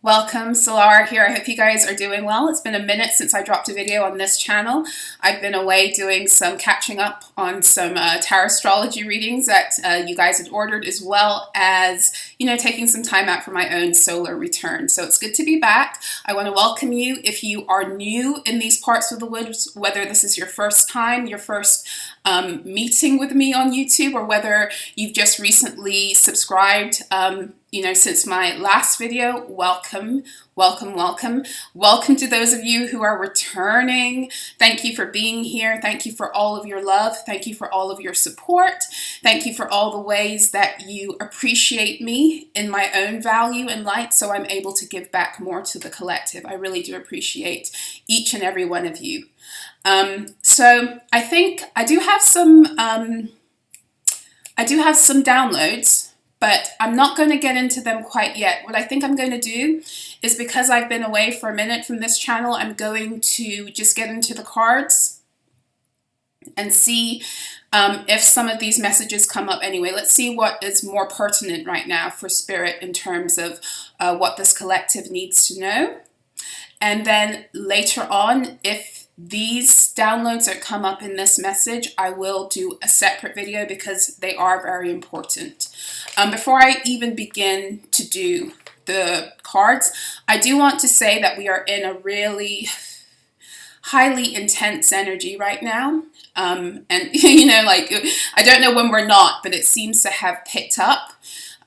Welcome, So-La-Rah here. I hope you guys are doing well. It's been a minute since I dropped a video on this channel. I've been away doing some catching up on some tarot astrology readings that you guys had ordered, as well as, taking some time out for my own solar return. So it's good to be back. I want to welcome you if you are new in these parts of the woods, whether this is your first time, your first meeting with me on YouTube, or whether you've just recently subscribed since my last video. Welcome, welcome, welcome. Welcome to those of you who are returning. Thank you for being here. Thank you for all of your love. Thank you for all of your support. Thank you for all the ways that you appreciate me in my own value and light, so I'm able to give back more to the collective. I really do appreciate each and every one of you. So I think I do have some downloads, but I'm not going to get into them quite yet. What I think I'm going to do is, because I've been away for a minute from this channel, I'm going to just get into the cards and see if some of these messages come up anyway. Let's see what is more pertinent right now for Spirit in terms of what this collective needs to know. And then later on, if these downloads that come up in this message, I will do a separate video because they are very important. Before I even begin to do the cards, I do want to say that we are in a really highly intense energy right now. And, I don't know when we're not, but it seems to have picked up.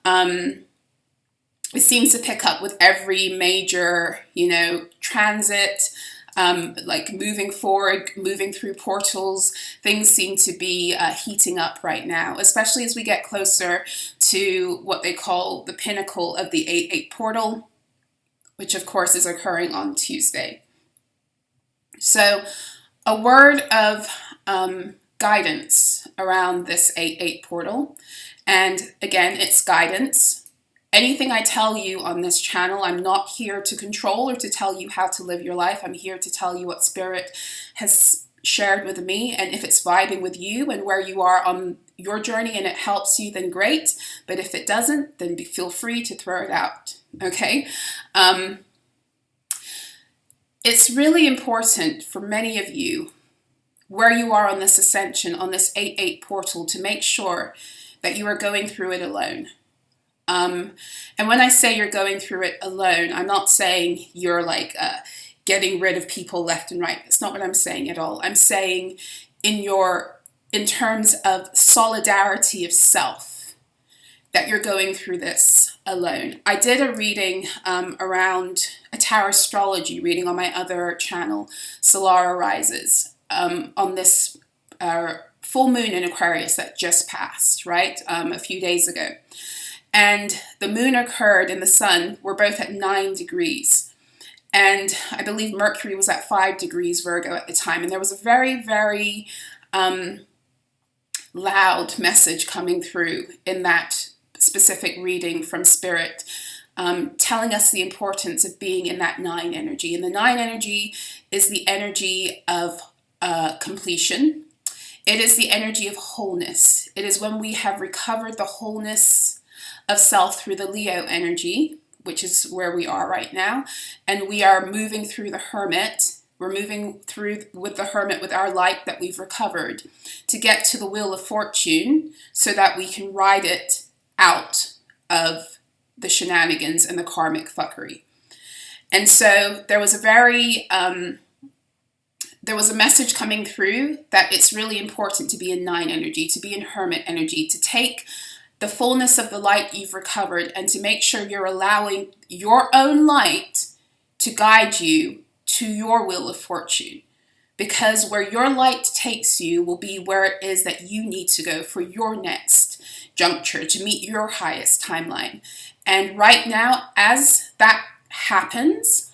It seems to pick up with every major, transit, like moving forward, moving through portals. Things seem to be heating up right now, especially as we get closer to what they call the pinnacle of the 8-8 portal, which of course is occurring on Tuesday. So a word of guidance around this 8-8 portal. And again, it's guidance. Anything I tell you on this channel, I'm not here to control or to tell you how to live your life. I'm here to tell you what Spirit has shared with me, and if it's vibing with you and where you are on your journey and it helps you, then great. But if it doesn't, then feel free to throw it out, okay? It's really important for many of you, where you are on this ascension, on this 8-8 portal, to make sure that you are going through it alone. And when I say you're going through it alone, I'm not saying you're like getting rid of people left and right. That's not what I'm saying at all. I'm saying in terms of solidarity of self, that you're going through this alone. I did a reading around a tarot astrology reading on my other channel, So-La-Rah Rises, on this full moon in Aquarius that just passed, right, a few days ago. And the moon occurred and the sun were both at 9 degrees. And I believe Mercury was at 5 degrees Virgo at the time. And there was a very, very loud message coming through in that specific reading from Spirit, telling us the importance of being in that 9 energy. And the 9 energy is the energy of completion. It is the energy of wholeness. It is when we have recovered the wholeness of self through the Leo energy, which is where we are right now, and we are moving through the Hermit. We're moving through with the Hermit with our light that we've recovered to get to the Wheel of Fortune, so that we can ride it out of the shenanigans and the karmic fuckery. And so there was a message coming through that it's really important to be in 9 energy, to be in Hermit energy, to take the fullness of the light you've recovered, and to make sure you're allowing your own light to guide you to your Wheel of Fortune. Because where your light takes you will be where it is that you need to go for your next juncture, to meet your highest timeline. And right now, as that happens,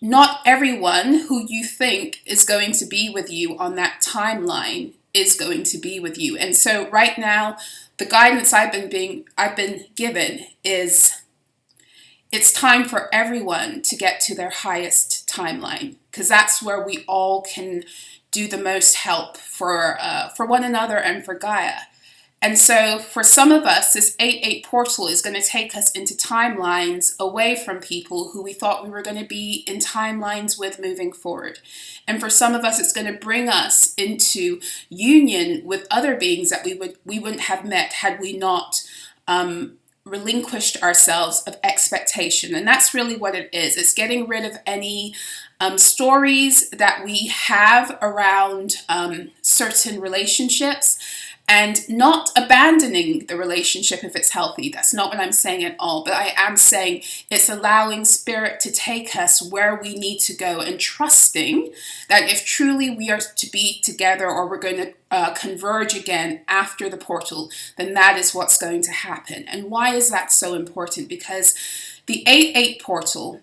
not everyone who you think is going to be with you on that timeline is going to be with you. And so right now, the guidance I've been given is it's time for everyone to get to their highest timeline, because that's where we all can do the most help for one another and for Gaia. And so for some of us, this 8-8 portal is going to take us into timelines away from people who we thought we were going to be in timelines with moving forward. And for some of us, it's going to bring us into union with other beings that we wouldn't have met had we not relinquished ourselves of expectation. And that's really what it is. It's getting rid of any stories that we have around certain relationships, and not abandoning the relationship if it's healthy. That's not what I'm saying at all. But I am saying it's allowing spirit to take us where we need to go, and trusting that if truly we are to be together, or we're going to converge again after the portal, then that is what's going to happen. And why is that so important? Because the 8-8 portal,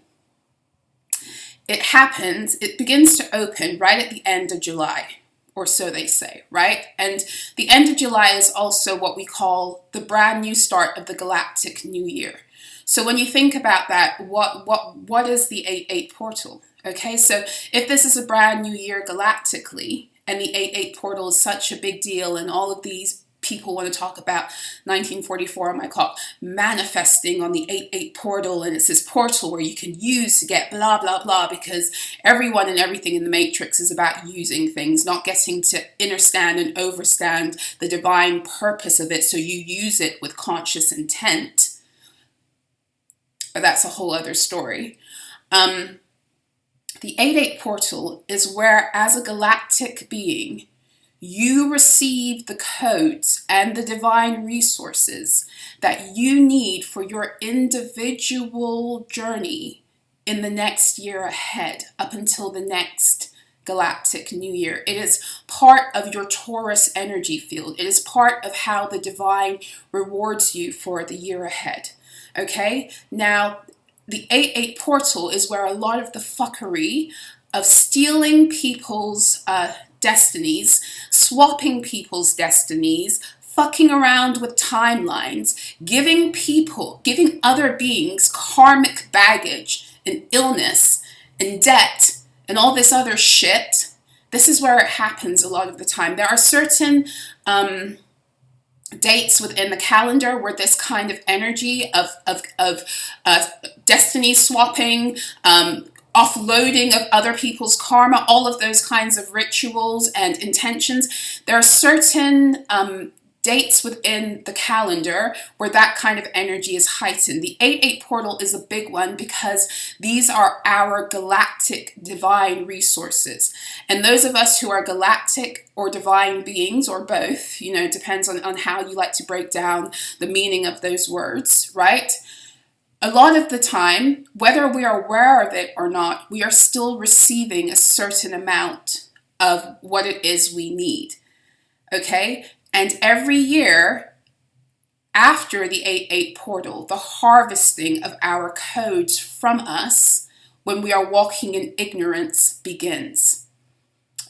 it begins to open right at the end of July. Or so they say, right? And the end of July is also what we call the brand new start of the galactic new year. So when you think about that, what is the 8-8 portal? Okay, so if this is a brand new year galactically, and the 8-8 portal is such a big deal, and all of these people want to talk about 1944 on my clock, manifesting on the 8-8 portal, and it's this portal where you can use to get blah, blah, blah, because everyone and everything in the Matrix is about using things, not getting to understand and overstand the divine purpose of it, so you use it with conscious intent. But that's a whole other story. The 8-8 portal is where, as a galactic being, you receive the codes and the divine resources that you need for your individual journey in the next year ahead, up until the next galactic new year. It is part of your Taurus energy field. It is part of how the divine rewards you for the year ahead. Okay? Now, the 8-8 portal is where a lot of the fuckery of stealing people's destinies, swapping people's destinies, fucking around with timelines, giving other beings karmic baggage and illness and debt and all this other shit. This is where it happens a lot of the time. There are certain dates within the calendar where this kind of energy of destiny swapping, offloading of other people's karma, all of those kinds of rituals and intentions. There are certain dates within the calendar where that kind of energy is heightened. The 8-8 portal is a big one because these are our galactic divine resources. And those of us who are galactic or divine beings, or both, depends on how you like to break down the meaning of those words, right? A lot of the time, whether we are aware of it or not, we are still receiving a certain amount of what it is we need, okay? And every year, after the 8-8 portal, the harvesting of our codes from us when we are walking in ignorance begins,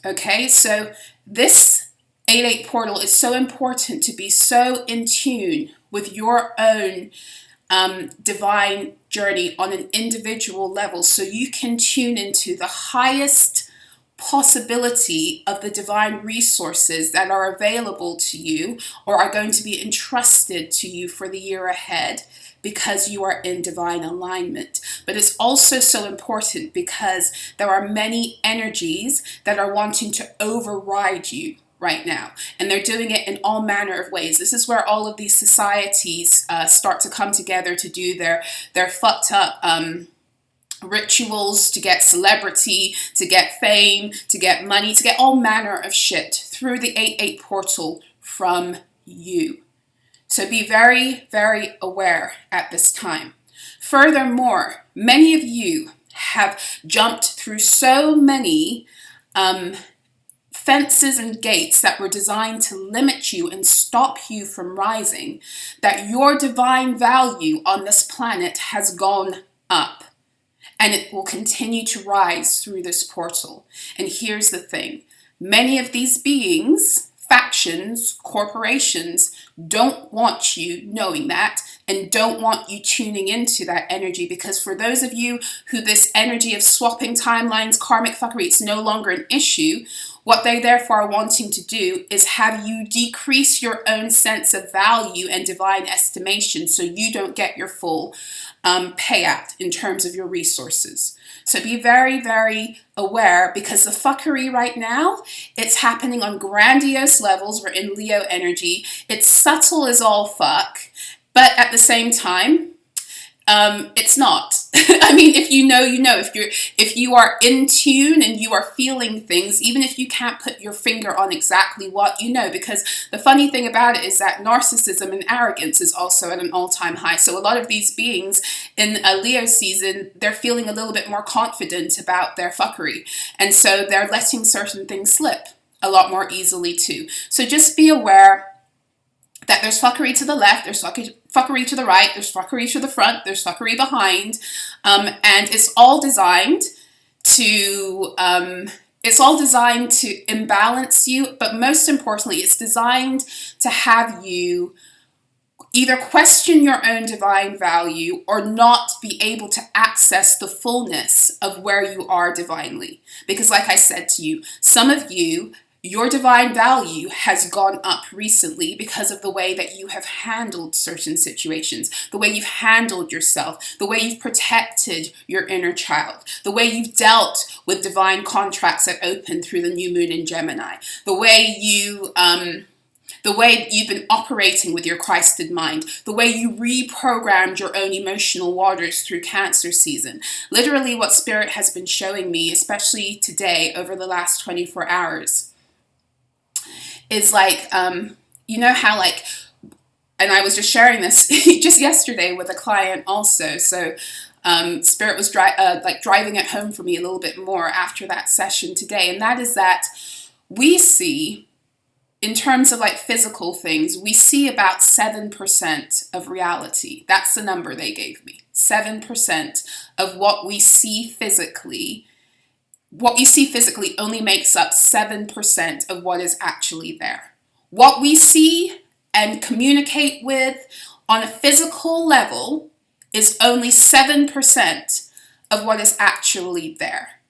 okay? So this 8-8 portal is so important to be so in tune with your own divine journey on an individual level, so you can tune into the highest possibility of the divine resources that are available to you or are going to be entrusted to you for the year ahead, because you are in divine alignment. But it's also so important because there are many energies that are wanting to override you right now, and they're doing it in all manner of ways. This is where all of these societies start to come together to do their fucked up rituals to get celebrity, to get fame, to get money, to get all manner of shit through the 8-8 portal from you. So be very, very aware at this time. Furthermore, many of you have jumped through so many fences and gates that were designed to limit you and stop you from rising, that your divine value on this planet has gone up, and it will continue to rise through this portal. And here's the thing. Many of these beings, factions, corporations, don't want you knowing that and don't want you tuning into that energy, because for those of you who this energy of swapping timelines, karmic fuckery, it's no longer an issue, What they therefore are wanting to do is have you decrease your own sense of value and divine estimation so you don't get your full payout in terms of your resources. So be very, very aware, because the fuckery right now, it's happening on grandiose levels. We're in Leo energy. It's subtle as all fuck, but at the same time, it's not. I mean, if you know, you know. If you are in tune and you are feeling things, even if you can't put your finger on exactly what, you know, because the funny thing about it is that narcissism and arrogance is also at an all-time high. So a lot of these beings in a Leo season, they're feeling a little bit more confident about their fuckery. And so they're letting certain things slip a lot more easily too. So just be aware that there's fuckery to the left, there's fuckery to the right, there's fuckery to the front, there's fuckery behind, and it's all designed to imbalance you, but most importantly, it's designed to have you either question your own divine value or not be able to access the fullness of where you are divinely. Because like I said to you, some of you, your divine value has gone up recently because of the way that you have handled certain situations, the way you've handled yourself, the way you've protected your inner child, the way you've dealt with divine contracts that open through the new moon in Gemini, the way you've been operating with your Christed mind, the way you reprogrammed your own emotional waters through Cancer season. Literally what Spirit has been showing me, especially today over the last 24 hours, is like, you know how like, and I was just sharing this just yesterday with a client also. So Spirit was driving it home for me a little bit more after that session today. And that is that we see, in terms of like physical things, we see about 7% of reality. That's the number they gave me. 7% of what we see physically. What we see physically only makes up 7% of what is actually there. What we see and communicate with on a physical level is only 7% of what is actually there.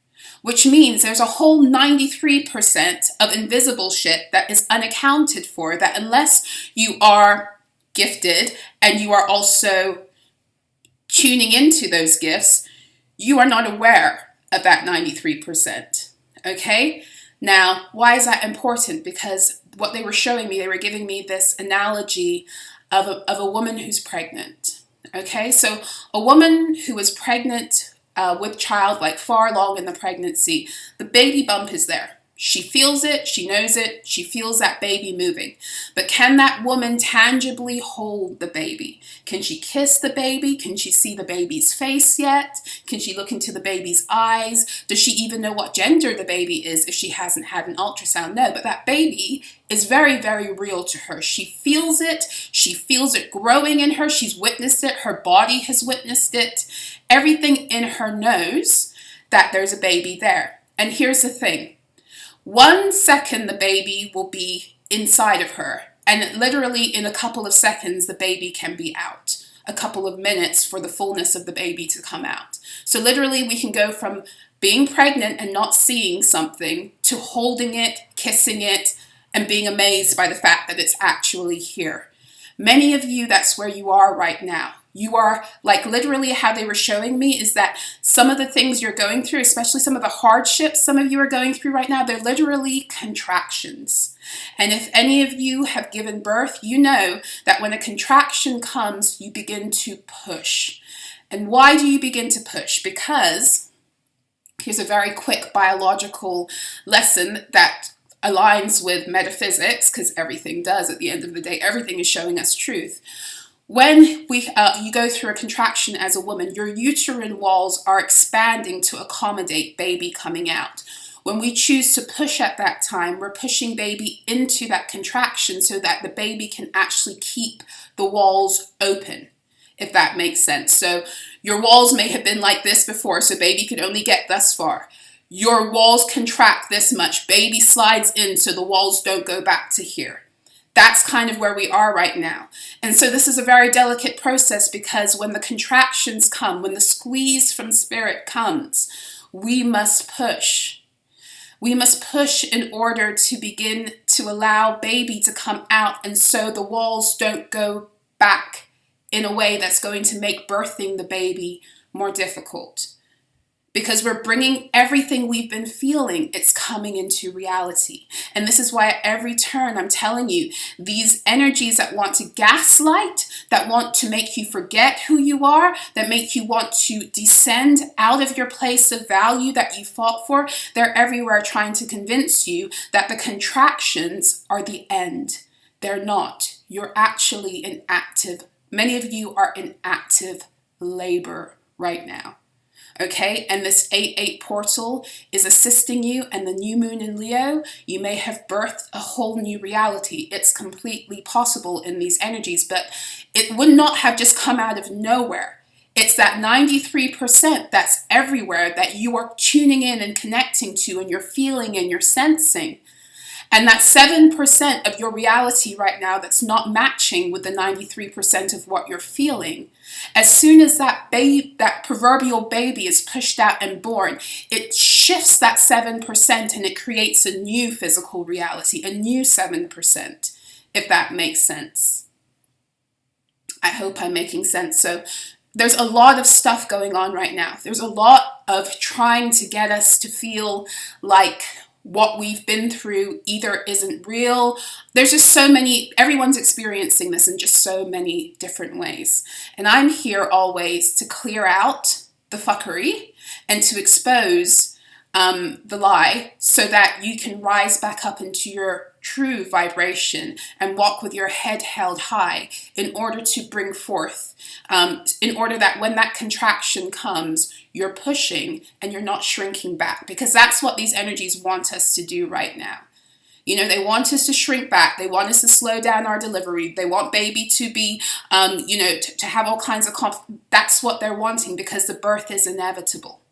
Which means there's a whole 93% of invisible shit that is unaccounted for, that unless you are gifted and you are also tuning into those gifts, you are not aware of that 93%, okay? Now, why is that important? Because what they were showing me, they were giving me this analogy of a woman who's pregnant, okay? So a woman who is pregnant with child, like far along in the pregnancy, the baby bump is there. She feels it, she knows it, she feels that baby moving. But can that woman tangibly hold the baby? Can she kiss the baby? Can she see the baby's face yet? Can she look into the baby's eyes? Does she even know what gender the baby is if she hasn't had an ultrasound? No, but that baby is very, very real to her. She feels it growing in her, she's witnessed it, her body has witnessed it. Everything in her knows that there's a baby there. And here's the thing. 1 second the baby will be inside of her, and literally in a couple of seconds the baby can be out. A couple of minutes for the fullness of the baby to come out. So literally we can go from being pregnant and not seeing something to holding it, kissing it, and being amazed by the fact that it's actually here. Many of you, that's where you are right now. You are like literally how they were showing me is that some of the things you're going through, especially some of the hardships some of you are going through right now, they're literally contractions. And if any of you have given birth, you know that when a contraction comes, you begin to push. And why do you begin to push? Because here's a very quick biological lesson that aligns with metaphysics, because everything does at the end of the day. Everything is showing us truth. When you go through a contraction as a woman, your uterine walls are expanding to accommodate baby coming out. When we choose to push at that time, we're pushing baby into that contraction so that the baby can actually keep the walls open, if that makes sense. So your walls may have been like this before, so baby could only get thus far. Your walls contract this much, baby slides in so the walls don't go back to here. That's kind of where we are right now. And so this is a very delicate process, because when the contractions come, when the squeeze from spirit comes, we must push. We must push in order to begin to allow baby to come out, and so the walls don't go back in a way that's going to make birthing the baby more difficult. Because we're bringing everything we've been feeling, it's coming into reality. And this is why at every turn I'm telling you, these energies that want to gaslight, that want to make you forget who you are, that make you want to descend out of your place of value that you fought for, they're everywhere trying to convince you that the contractions are the end. They're not. You're actually in active, many of you are in active labor right now. Okay, and this 8-8 portal is assisting you, and the new moon in Leo, you may have birthed a whole new reality. It's completely possible in these energies, but it would not have just come out of nowhere. It's that 93% that's everywhere that you are tuning in and connecting to, and you're feeling and you're sensing. And that 7% of your reality right now that's not matching with the 93% of what you're feeling, as soon as that proverbial baby is pushed out and born, it shifts that 7% and it creates a new physical reality, a new 7%, if that makes sense. I hope I'm making sense. So there's a lot of stuff going on right now. There's a lot of trying to get us to feel like what we've been through either isn't real. There's just so many, everyone's experiencing this in just so many different ways. And I'm here always to clear out the fuckery and to expose the lie so that you can rise back up into your true vibration and walk with your head held high in order to bring forth, in order that when that contraction comes, you're pushing and you're not shrinking back, because that's what these energies want us to do right now. You know, they want us to shrink back. They want us to slow down our delivery. They want baby to be, to have all kinds of that's what they're wanting, because the birth is inevitable.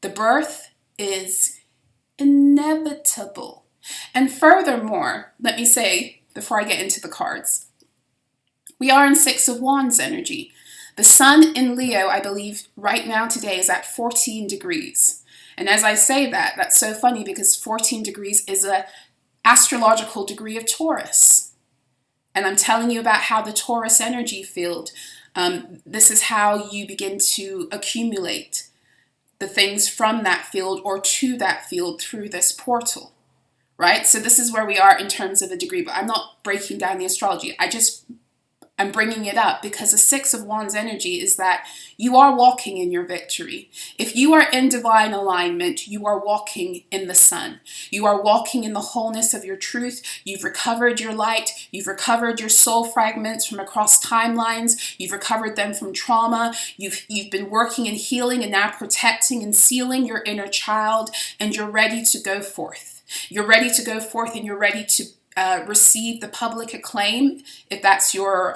The birth is inevitable. And furthermore, let me say, before I get into the cards, we are in Six of Wands energy. The sun in Leo, I believe, right now today is at 14 degrees. And as I say that, that's so funny because 14 degrees is an astrological degree of Taurus. And I'm telling you about how the Taurus energy field, this is how you begin to accumulate the things from that field or to that field through this portal, right? So this is where we are in terms of a degree, but I'm not breaking down the astrology. I'm bringing it up because the Six of Wands energy is that you are walking in your victory. If you are in divine alignment, you are walking in the sun. You are walking in the wholeness of your truth. You've recovered your light. You've recovered your soul fragments from across timelines. You've recovered them from trauma. You've been working and healing and now protecting and sealing your inner child, and you're ready to go forth. You're ready to go forth, and you're ready to receive the public acclaim, if that's your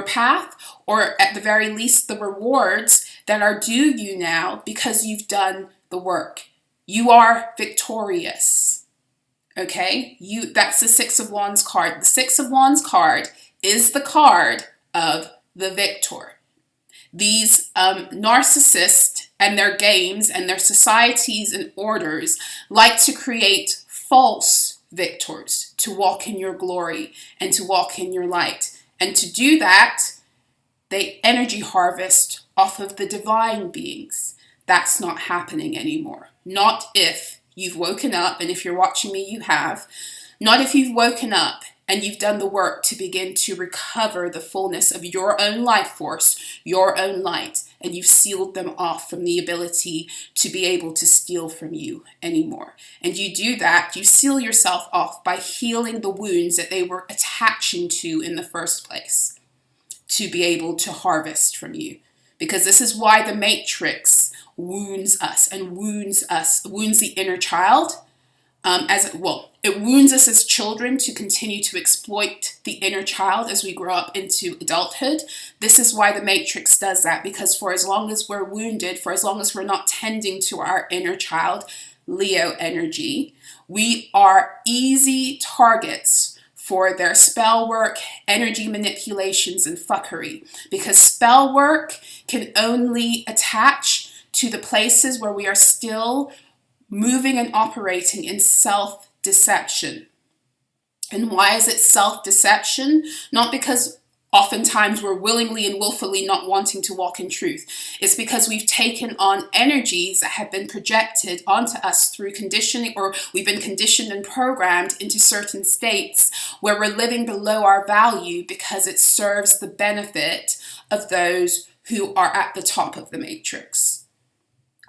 path, or at the very least the rewards that are due you now because you've done the work. You are victorious. Okay? That's the Six of Wands card. The Six of Wands card is the card of the victor. These narcissists and their games and their societies and orders like to create false victors to walk in your glory and to walk in your light. And to do that, they energy harvest off of the divine beings. That's not happening anymore. Not if you've woken up, and if you're watching me, you have. Not if you've woken up and you've done the work to begin to recover the fullness of your own life force, your own light, and you've sealed them off from the ability to be able to steal from you anymore. And you do that, you seal yourself off by healing the wounds that they were attaching to in the first place to be able to harvest from you. Because this is why the matrix wounds us and wounds the inner child. It wounds us as children to continue to exploit the inner child as we grow up into adulthood. This is why the Matrix does that, because for as long as we're wounded, for as long as we're not tending to our inner child, Leo energy, we are easy targets for their spell work, energy manipulations, and fuckery. Because spell work can only attach to the places where we are still moving and operating in self-deception. And why is it self-deception? Not because oftentimes we're willingly and willfully not wanting to walk in truth. It's because we've taken on energies that have been projected onto us through conditioning, or we've been conditioned and programmed into certain states where we're living below our value because it serves the benefit of those who are at the top of the matrix.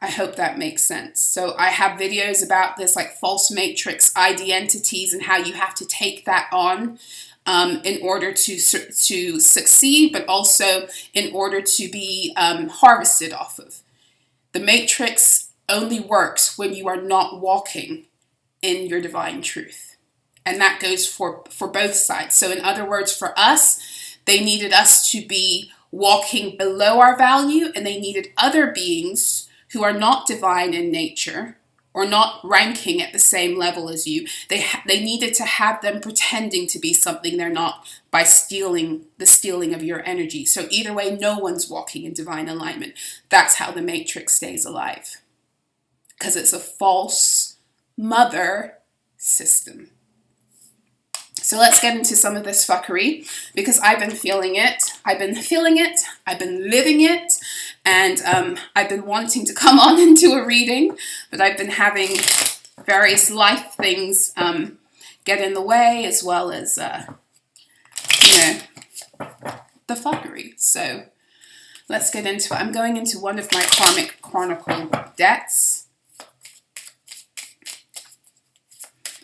I hope that makes sense. So I have videos about this, like false matrix identities, and how you have to take that on in order to succeed, but also in order to be harvested off of. The matrix only works when you are not walking in your divine truth. And that goes for both sides. So in other words, for us, they needed us to be walking below our value, and they needed other beings who are not divine in nature or not ranking at the same level as you. They needed to have them pretending to be something they're not by stealing of your energy. So either way, no one's walking in divine alignment. That's how the matrix stays alive, because it's a false mother system. So let's get into some of this fuckery, because I've been feeling it. I've been living it, and I've been wanting to come on into a reading, but I've been having various life things get in the way, as well as, the fuckery. So let's get into it. I'm going into one of my Karmic Chronicle decks.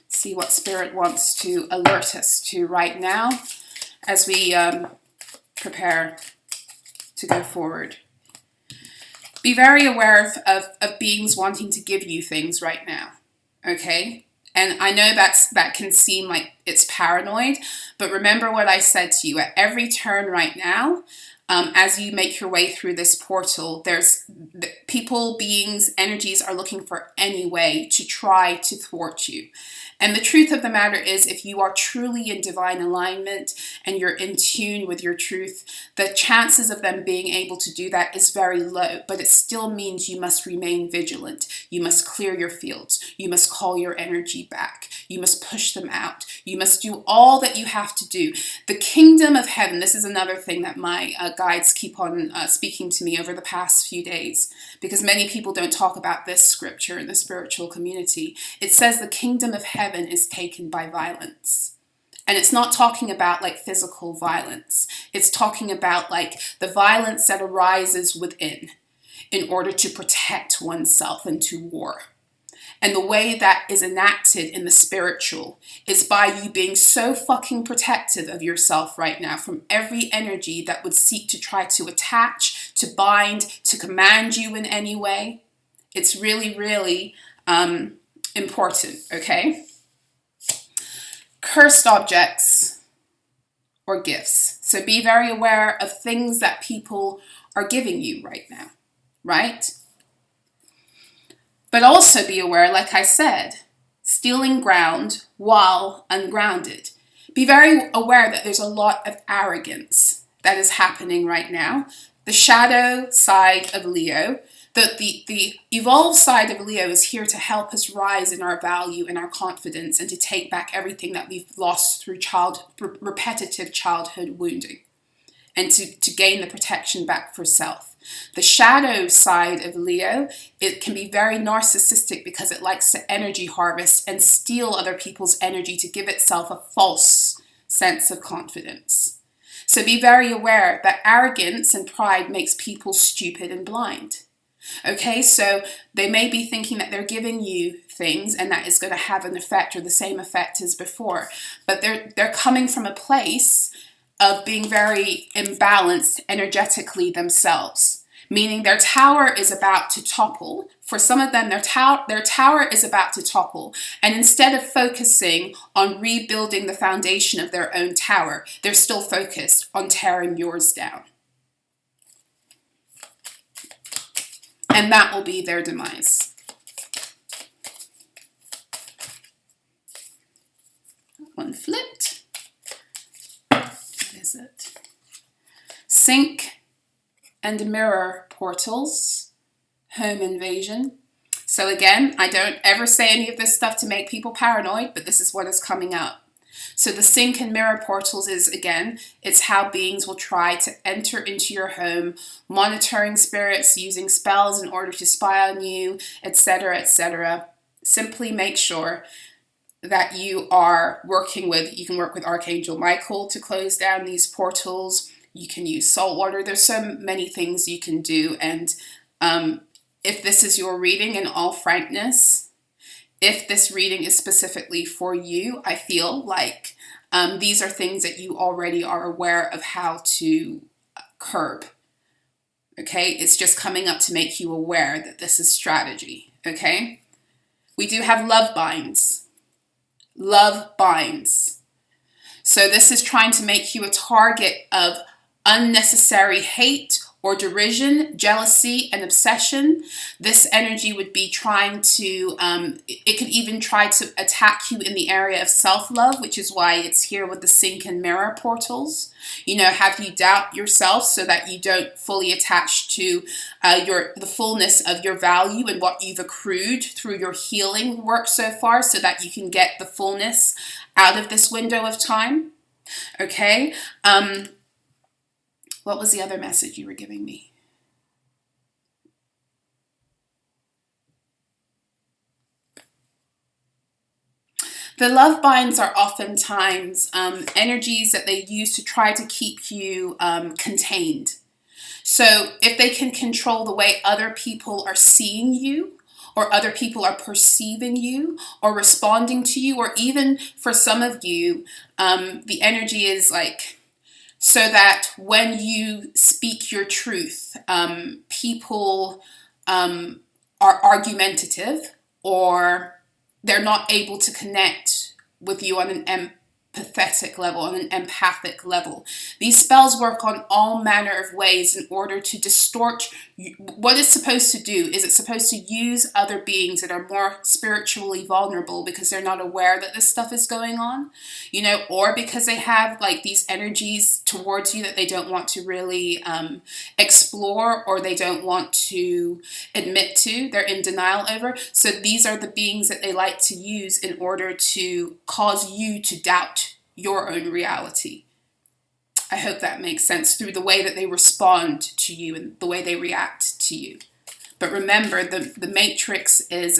See what Spirit wants to alert us to right now as we prepare to go forward. Be very aware of beings wanting to give you things right now, okay? And I know that can seem like it's paranoid, but remember what I said to you. At every turn right now, as you make your way through this portal, there's people, beings, energies are looking for any way to try to thwart you. And the truth of the matter is, if you are truly in divine alignment and you're in tune with your truth, the chances of them being able to do that is very low. But it still means you must remain vigilant. You must clear your fields. You must call your energy back. You must push them out. You must do all that you have to do. The kingdom of heaven, this is another thing that my guides keep on speaking to me over the past few days, because many people don't talk about this scripture in the spiritual community. It says the kingdom of heaven is taken by violence. And it's not talking about like physical violence. It's talking about like the violence that arises within in order to protect oneself into war. And the way that is enacted in the spiritual is by you being so fucking protective of yourself right now from every energy that would seek to try to attach, to bind, to command you in any way. It's really, really important, okay? Cursed objects or gifts. So be very aware of things that people are giving you right now, right? But also be aware, like I said, stealing ground while ungrounded. Be very aware that there's a lot of arrogance that is happening right now. The shadow side of Leo, the evolved side of Leo is here to help us rise in our value and our confidence and to take back everything that we've lost through repetitive childhood wounding and to gain the protection back for self. The shadow side of Leo, it can be very narcissistic because it likes to energy harvest and steal other people's energy to give itself a false sense of confidence. So be very aware that arrogance and pride makes people stupid and blind. Okay, so they may be thinking that they're giving you things and that is going to have an effect or the same effect as before, but they're coming from a place of being very imbalanced energetically themselves, meaning their tower is about to topple. For some of them, their tower is about to topple, and instead of focusing on rebuilding the foundation of their own tower, they're still focused on tearing yours down. And that will be their demise. One flipped. What is it? Sink and mirror portals, home invasion. So again, I don't ever say any of this stuff to make people paranoid, but this is what is coming up. So the sink and mirror portals is, again, it's how beings will try to enter into your home, monitoring spirits, using spells in order to spy on you, etc., etc. Simply make sure that you are working with, you can work with Archangel Michael to close down these portals. You can use salt water. There's so many things you can do. And if this is your reading, in all frankness, if this reading is specifically for you, I feel like these are things that you already are aware of how to curb. Okay, it's just coming up to make you aware that this is strategy. Okay, we do have love binds. Love binds. So this is trying to make you a target of unnecessary hate or derision, jealousy, and obsession. This energy would be trying to, it could even try to attack you in the area of self-love, which is why it's here with the sink and mirror portals. You know, have you doubt yourself so that you don't fully attach to the fullness of your value and what you've accrued through your healing work so far, so that you can get the fullness out of this window of time. Okay. What was the other message you were giving me? The love binds are oftentimes energies that they use to try to keep you contained. So if they can control the way other people are seeing you, or other people are perceiving you, or responding to you, or even for some of you, the energy is like, so that when you speak your truth, people are argumentative, or they're not able to connect with you on an empathetic level, on an empathic level. These spells work on all manner of ways in order to distort. What it's supposed to do is it's supposed to use other beings that are more spiritually vulnerable because they're not aware that this stuff is going on, you know, or because they have like these energies towards you that they don't want to really explore, or they don't want to admit to, they're in denial over. So these are the beings that they like to use in order to cause you to doubt your own reality. I hope that makes sense, through the way that they respond to you and the way they react to you. But remember, the matrix is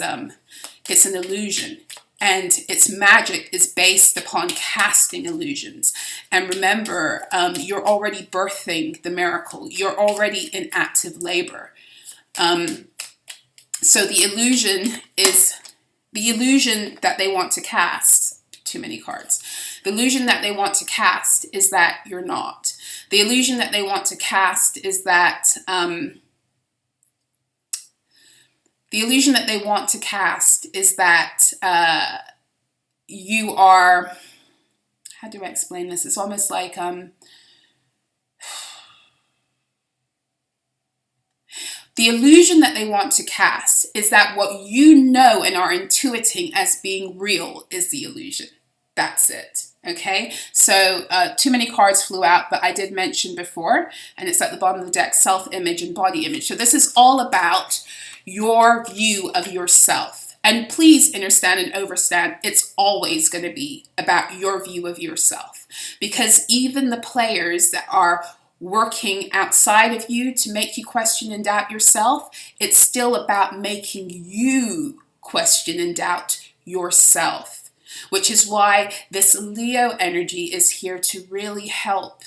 it's an illusion, and its magic is based upon casting illusions. And remember, you're already birthing the miracle. You're already in active labor. So the illusion is the illusion that they want to cast. Too many cards. The illusion that they want to cast is that you're not. The illusion that they want to cast is that you are, how do I explain this? It's almost like the illusion that they want to cast is that what you know and are intuiting as being real is the illusion. That's it. Okay, so too many cards flew out, but I did mention before, and it's at the bottom of the deck, self-image and body image. So this is all about your view of yourself. And please understand and understand, it's always going to be about your view of yourself. Because even the players that are working outside of you to make you question and doubt yourself, it's still about making you question and doubt yourself. Which is why this Leo energy is here to really help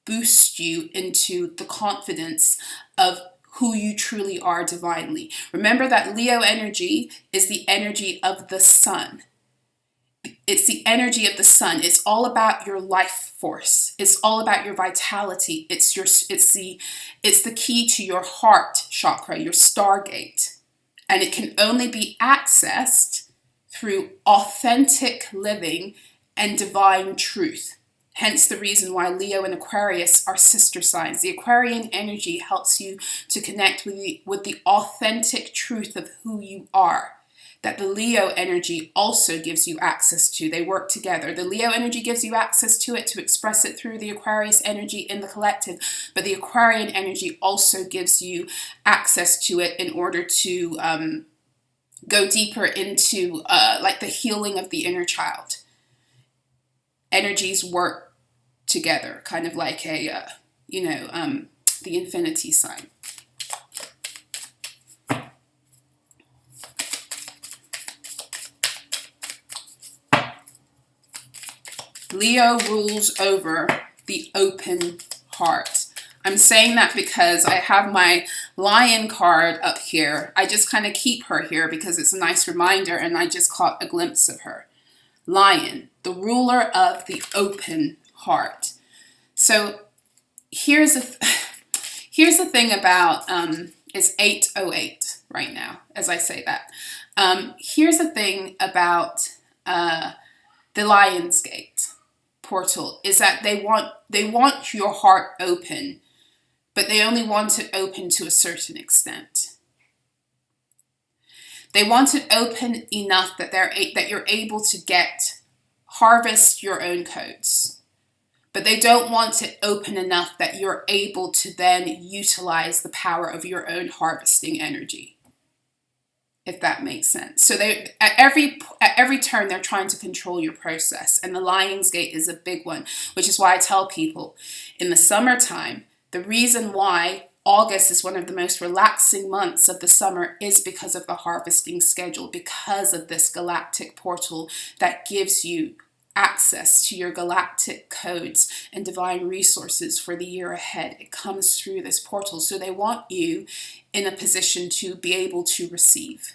boost you into the confidence of who you truly are divinely. Remember that Leo energy is the energy of the sun. It's the energy of the sun. It's all about your life force. It's all about your vitality. It's the key to your heart chakra, your stargate. And it can only be accessed through authentic living and divine truth. Hence the reason why Leo and Aquarius are sister signs. The Aquarian energy helps you to connect with the authentic truth of who you are, that the Leo energy also gives you access to. They work together. The Leo energy gives you access to it to express it through the Aquarius energy in the collective, but the Aquarian energy also gives you access to it in order to go deeper into like the healing of the inner child. Energies work together, kind of like a, the infinity sign. Leo rules over the open heart. I'm saying that because I have my Lion card up here. I just kind of keep her here because it's a nice reminder, and I just caught a glimpse of her. Lion, the ruler of the open heart. So here's the thing about, it's 8:08 right now, as I say that. Here's the thing about the Lion's Gate portal, is that they want your heart open, but they only want it open to a certain extent. They want it open enough that you're able to harvest your own codes. But they don't want it open enough that you're able to then utilize the power of your own harvesting energy, if that makes sense. So at every turn, they're trying to control your process. And the Lion's Gate is a big one, which is why I tell people in the summertime, the reason why August is one of the most relaxing months of the summer is because of the harvesting schedule, because of this galactic portal that gives you access to your galactic codes and divine resources for the year ahead. It comes through this portal. So they want you in a position to be able to receive.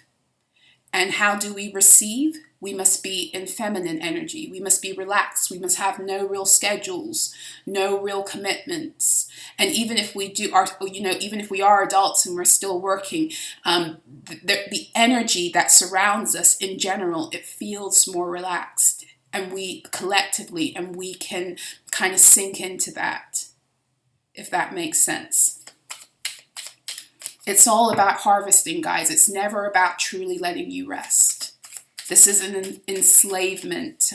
And how do we receive? We must be in feminine energy. We must be relaxed. We must have no real schedules, no real commitments. And even if we even if we are adults and we're still working, the energy that surrounds us in general, it feels more relaxed. And we collectively, and we can kind of sink into that, if that makes sense. It's all about harvesting, guys. It's never about truly letting you rest. This is an enslavement,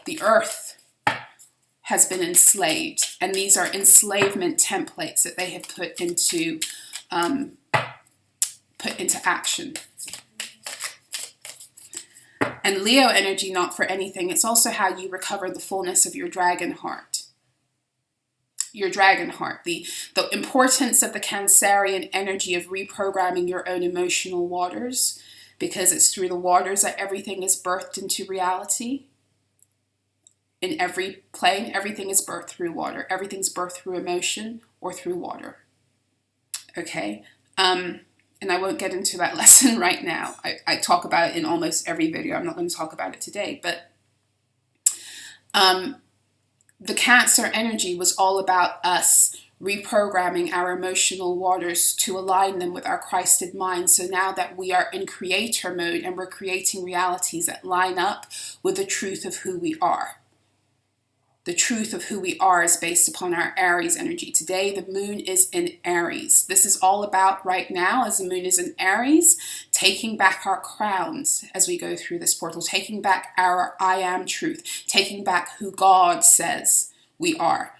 the earth has been enslaved, and these are enslavement templates that they have put into action. And Leo energy, not for anything, it's also how you recover the fullness of your dragon heart. Your dragon heart, the importance of the Cancerian energy of reprogramming your own emotional waters, because it's through the waters that everything is birthed into reality. In every plane, everything is birthed through water. Everything's birthed through emotion or through water. Okay? And I won't get into that lesson right now. I talk about it in almost every video. I'm not going to talk about it today. But the Cancer energy was all about us reprogramming our emotional waters to align them with our Christed mind. So now that we are in creator mode and we're creating realities that line up with the truth of who we are. The truth of who we are is based upon our Aries energy. Today, the moon is in Aries. This is all about right now, as the moon is in Aries, taking back our crowns as we go through this portal, taking back our I am truth, taking back who God says we are.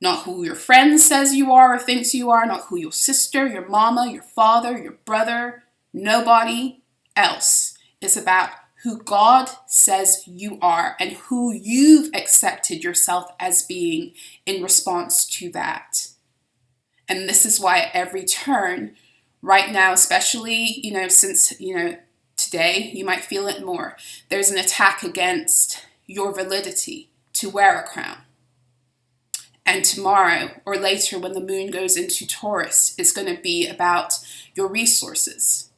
Not who your friend says you are or thinks you are, not who your sister, your mama, your father, your brother, nobody else. It's about who God says you are and who you've accepted yourself as being in response to that. And this is why at every turn, right now, especially, since, today, you might feel it more. There's an attack against your validity to wear a crown. And tomorrow or later when the moon goes into Taurus, it's going to be about your resources,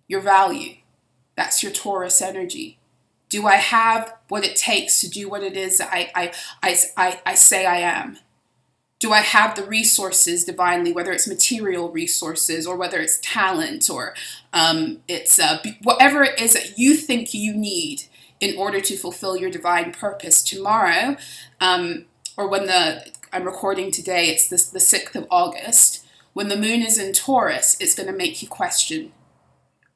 your value. That's your Taurus energy. Do I have what it takes to do what it is that I say I am? Do I have the resources divinely, whether it's material resources or whether it's talent or it's whatever it is that you think you need in order to fulfill your divine purpose tomorrow, or when I'm recording today, it's the 6th of August. When the moon is in Taurus, it's going to make you question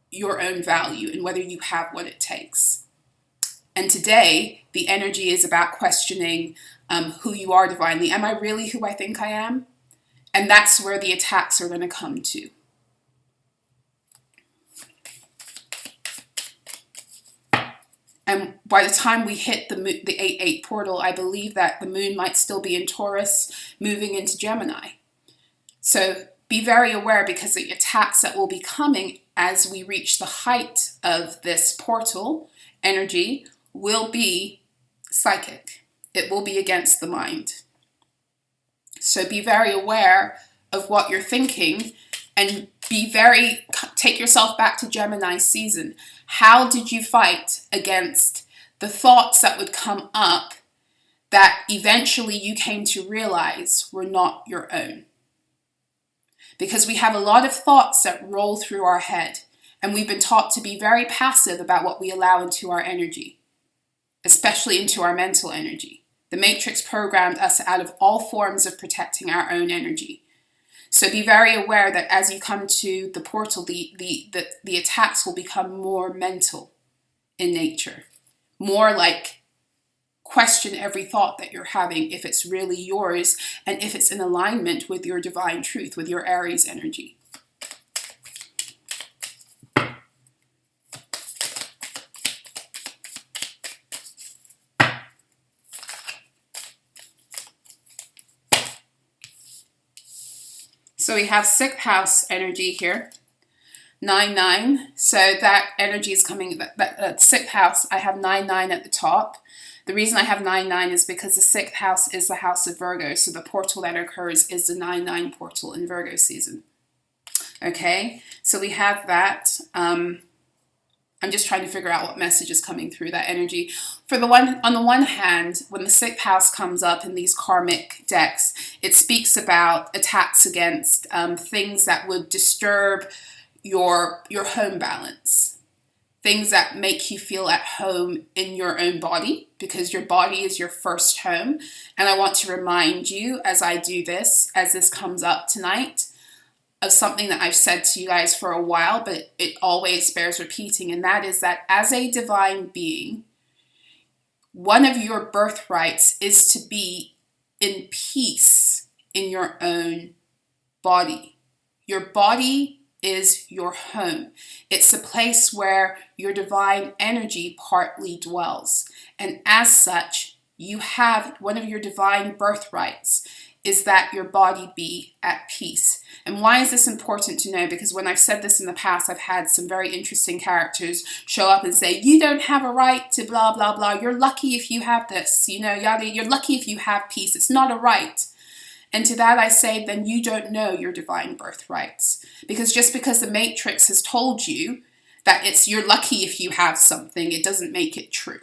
your own value and whether you have what it takes. And today, the energy is about questioning who you are divinely. Am I really who I think I am? And that's where the attacks are going to come to. And by the time we hit the 8-8 portal, I believe that the moon might still be in Taurus, moving into Gemini. So be very aware, because the attacks that will be coming as we reach the height of this portal energy will be psychic. It will be against the mind. So be very aware of what you're thinking, and take yourself back to Gemini season. How did you fight against the thoughts that would come up that eventually you came to realize were not your own? Because we have a lot of thoughts that roll through our head, and we've been taught to be very passive about what we allow into our energy, especially into our mental energy. The Matrix programmed us out of all forms of protecting our own energy. So be very aware that as you come to the portal, the attacks will become more mental in nature. More like, question every thought that you're having, if it's really yours, and if it's in alignment with your divine truth, with your Aries energy. So we have 6th house energy here, 9-9. So that energy is coming, that 6th house, I have 9-9 at the top. The reason I have 9-9 is because the 6th house is the house of Virgo. So the portal that occurs is the 9-9 portal in Virgo season. Okay, so we have that. I'm just trying to figure out what message is coming through that energy. On the one hand, when the 6th house comes up in these karmic decks, it speaks about attacks against things that would disturb your home balance. Things that make you feel at home in your own body, because your body is your first home. And I want to remind you, as I do this, as this comes up tonight, of something that I've said to you guys for a while, but it always bears repeating, and that is that as a divine being, one of your birthrights is to be in peace in your own body. Your body is your home. It's the place where your divine energy partly dwells. And as such, you have one of your divine birthrights is that your body be at peace. And why is this important to know? Because when I've said this in the past, I've had some very interesting characters show up and say, you don't have a right to blah, blah, blah. You're lucky if you have this, yada, you're lucky if you have peace. It's not a right. And to that I say, then you don't know your divine birthrights. Because just because the Matrix has told you that you're lucky if you have something, it doesn't make it true.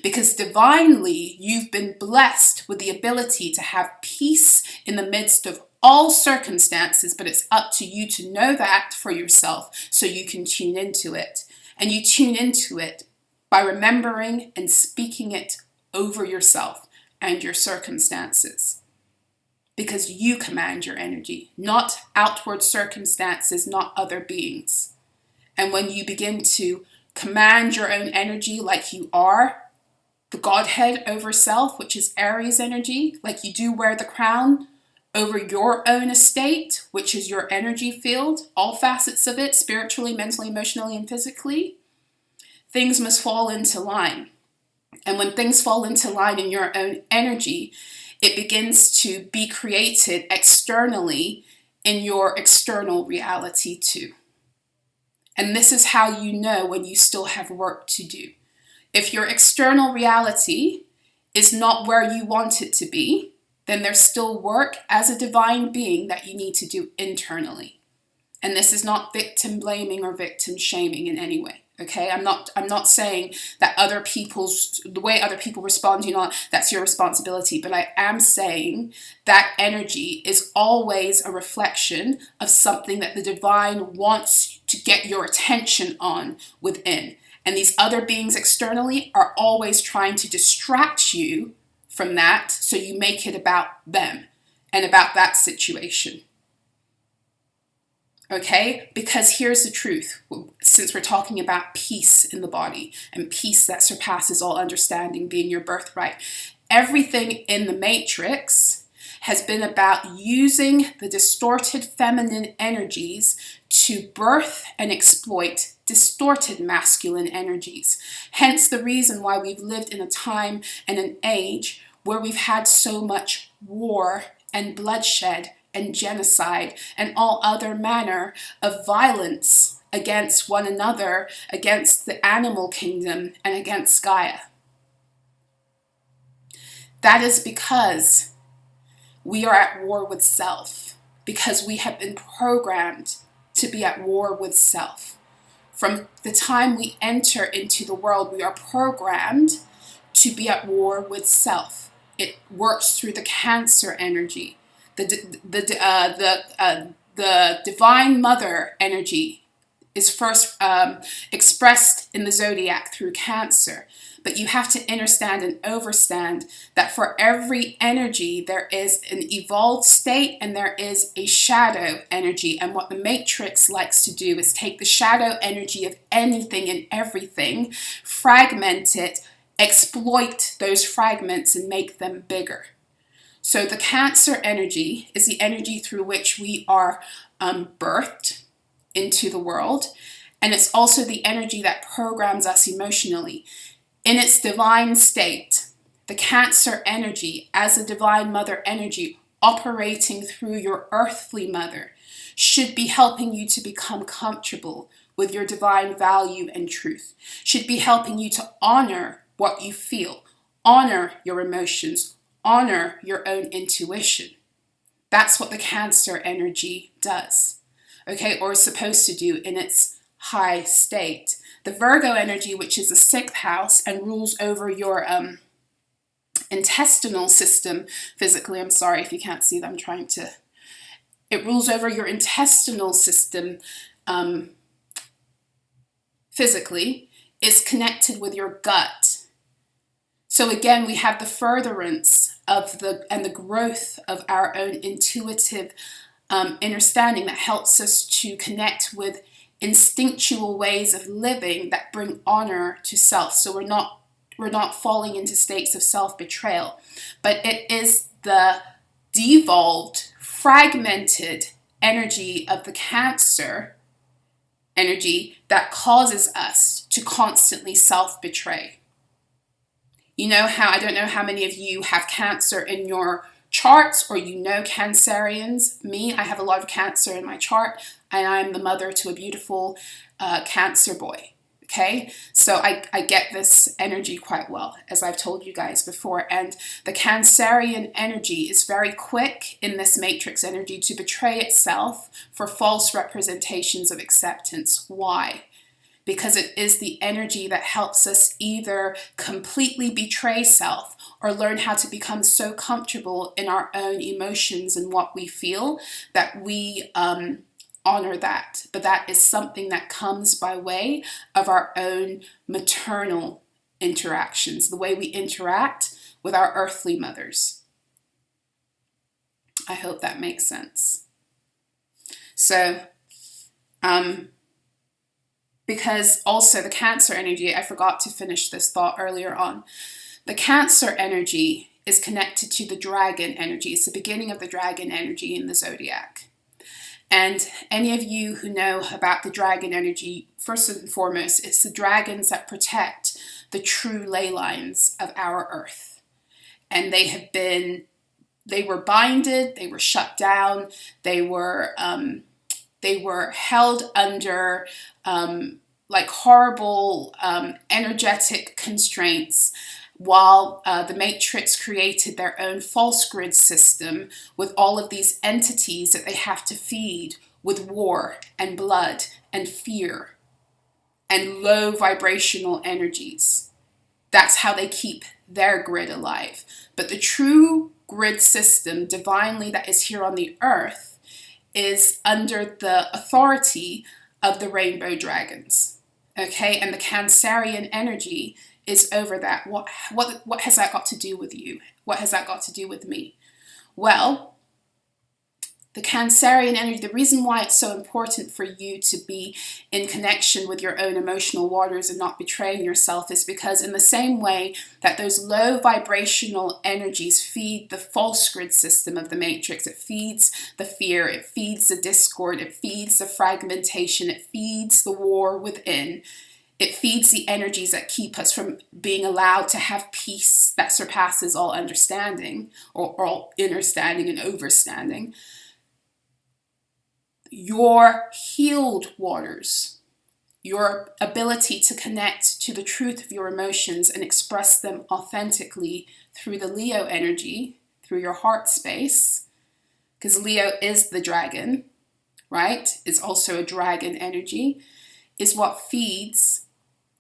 Because divinely, you've been blessed with the ability to have peace in the midst of all circumstances, but it's up to you to know that for yourself so you can tune into it. And you tune into it by remembering and speaking it over yourself and your circumstances. Because you command your energy, not outward circumstances, not other beings. And when you begin to command your own energy like you are, the Godhead over self, which is Aries energy, like you do wear the crown over your own estate, which is your energy field, all facets of it, spiritually, mentally, emotionally, and physically, things must fall into line. And when things fall into line in your own energy, it begins to be created externally in your external reality too. And this is how you know when you still have work to do. If your external reality is not where you want it to be, then there's still work as a divine being that you need to do internally. And this is not victim blaming or victim shaming in any way. Okay, I'm not saying that the way other people respond, that's your responsibility. But I am saying that energy is always a reflection of something that the divine wants to get your attention on within. And these other beings externally are always trying to distract you from that, so you make it about them and about that situation. Okay? Because here's the truth. Since we're talking about peace in the body and peace that surpasses all understanding being your birthright, everything in the Matrix has been about using the distorted feminine energies to birth and exploit distorted masculine energies. Hence the reason why we've lived in a time and an age where we've had so much war and bloodshed and genocide and all other manner of violence against one another, against the animal kingdom, and against Gaia. That is because we are at war with self, because we have been programmed to be at war with self. From the time we enter into the world, we are programmed to be at war with self. It works through the Cancer energy, the Divine Mother energy is first expressed in the zodiac through Cancer. But you have to understand and overstand that for every energy, there is an evolved state and there is a shadow energy. And what the Matrix likes to do is take the shadow energy of anything and everything, fragment it, exploit those fragments and make them bigger. So the Cancer energy is the energy through which we are birthed into the world. And it's also the energy that programs us emotionally. In its divine state, the Cancer energy, as a Divine Mother energy operating through your earthly mother, should be helping you to become comfortable with your divine value and truth, should be helping you to honor what you feel, honor your emotions, honor your own intuition. That's what the Cancer energy does, okay, or is supposed to do in its high state. The Virgo energy, which is the 6th house and rules over your intestinal system physically. I'm sorry if you can't see that. It rules over your intestinal system physically. It's connected with your gut. So again, we have the furtherance of the growth of our own intuitive understanding that helps us to connect with instinctual ways of living that bring honor to self. So we're not falling into states of self-betrayal, but it is the devolved, fragmented energy of the Cancer energy that causes us to constantly self-betray. You know how, I don't know how many of you have Cancer in your charts or you know Cancerians. Me, I have a lot of Cancer in my chart, and I'm the mother to a beautiful Cancer boy. Okay, so I get this energy quite well, as I've told you guys before. And the Cancerian energy is very quick in this matrix energy to betray itself for false representations of acceptance. Why? Because it is the energy that helps us either completely betray self or learn how to become so comfortable in our own emotions and what we feel that we honor that. But that is something that comes by way of our own maternal interactions, the way we interact with our earthly mothers. I hope that makes sense. So, because also the Cancer energy, I forgot to finish this thought earlier on. The Cancer energy is connected to the dragon energy. It's the beginning of the dragon energy in the zodiac. And any of you who know about the dragon energy, first and foremost, it's the dragons that protect the true ley lines of our earth. And they were binded, they were shut down, they were held under like horrible energetic constraints, while the Matrix created their own false grid system with all of these entities that they have to feed with war and blood and fear and low vibrational energies. That's how they keep their grid alive. But the true grid system, divinely, that is here on the earth is under the authority of the rainbow dragons. Okay, and the Cancerian energy is over that. What has that got to do with you? What has that got to do with me? Well, The Cancerian energy, the reason why it's so important for you to be in connection with your own emotional waters and not betraying yourself is because in the same way that those low vibrational energies feed the false grid system of the matrix, it feeds the fear, it feeds the discord, it feeds the fragmentation, it feeds the war within. It feeds the energies that keep us from being allowed to have peace that surpasses all understanding, or all understanding and overstanding. Your healed waters, your ability to connect to the truth of your emotions and express them authentically through the Leo energy, through your heart space, because Leo is the dragon, right? It's also a dragon energy, is what feeds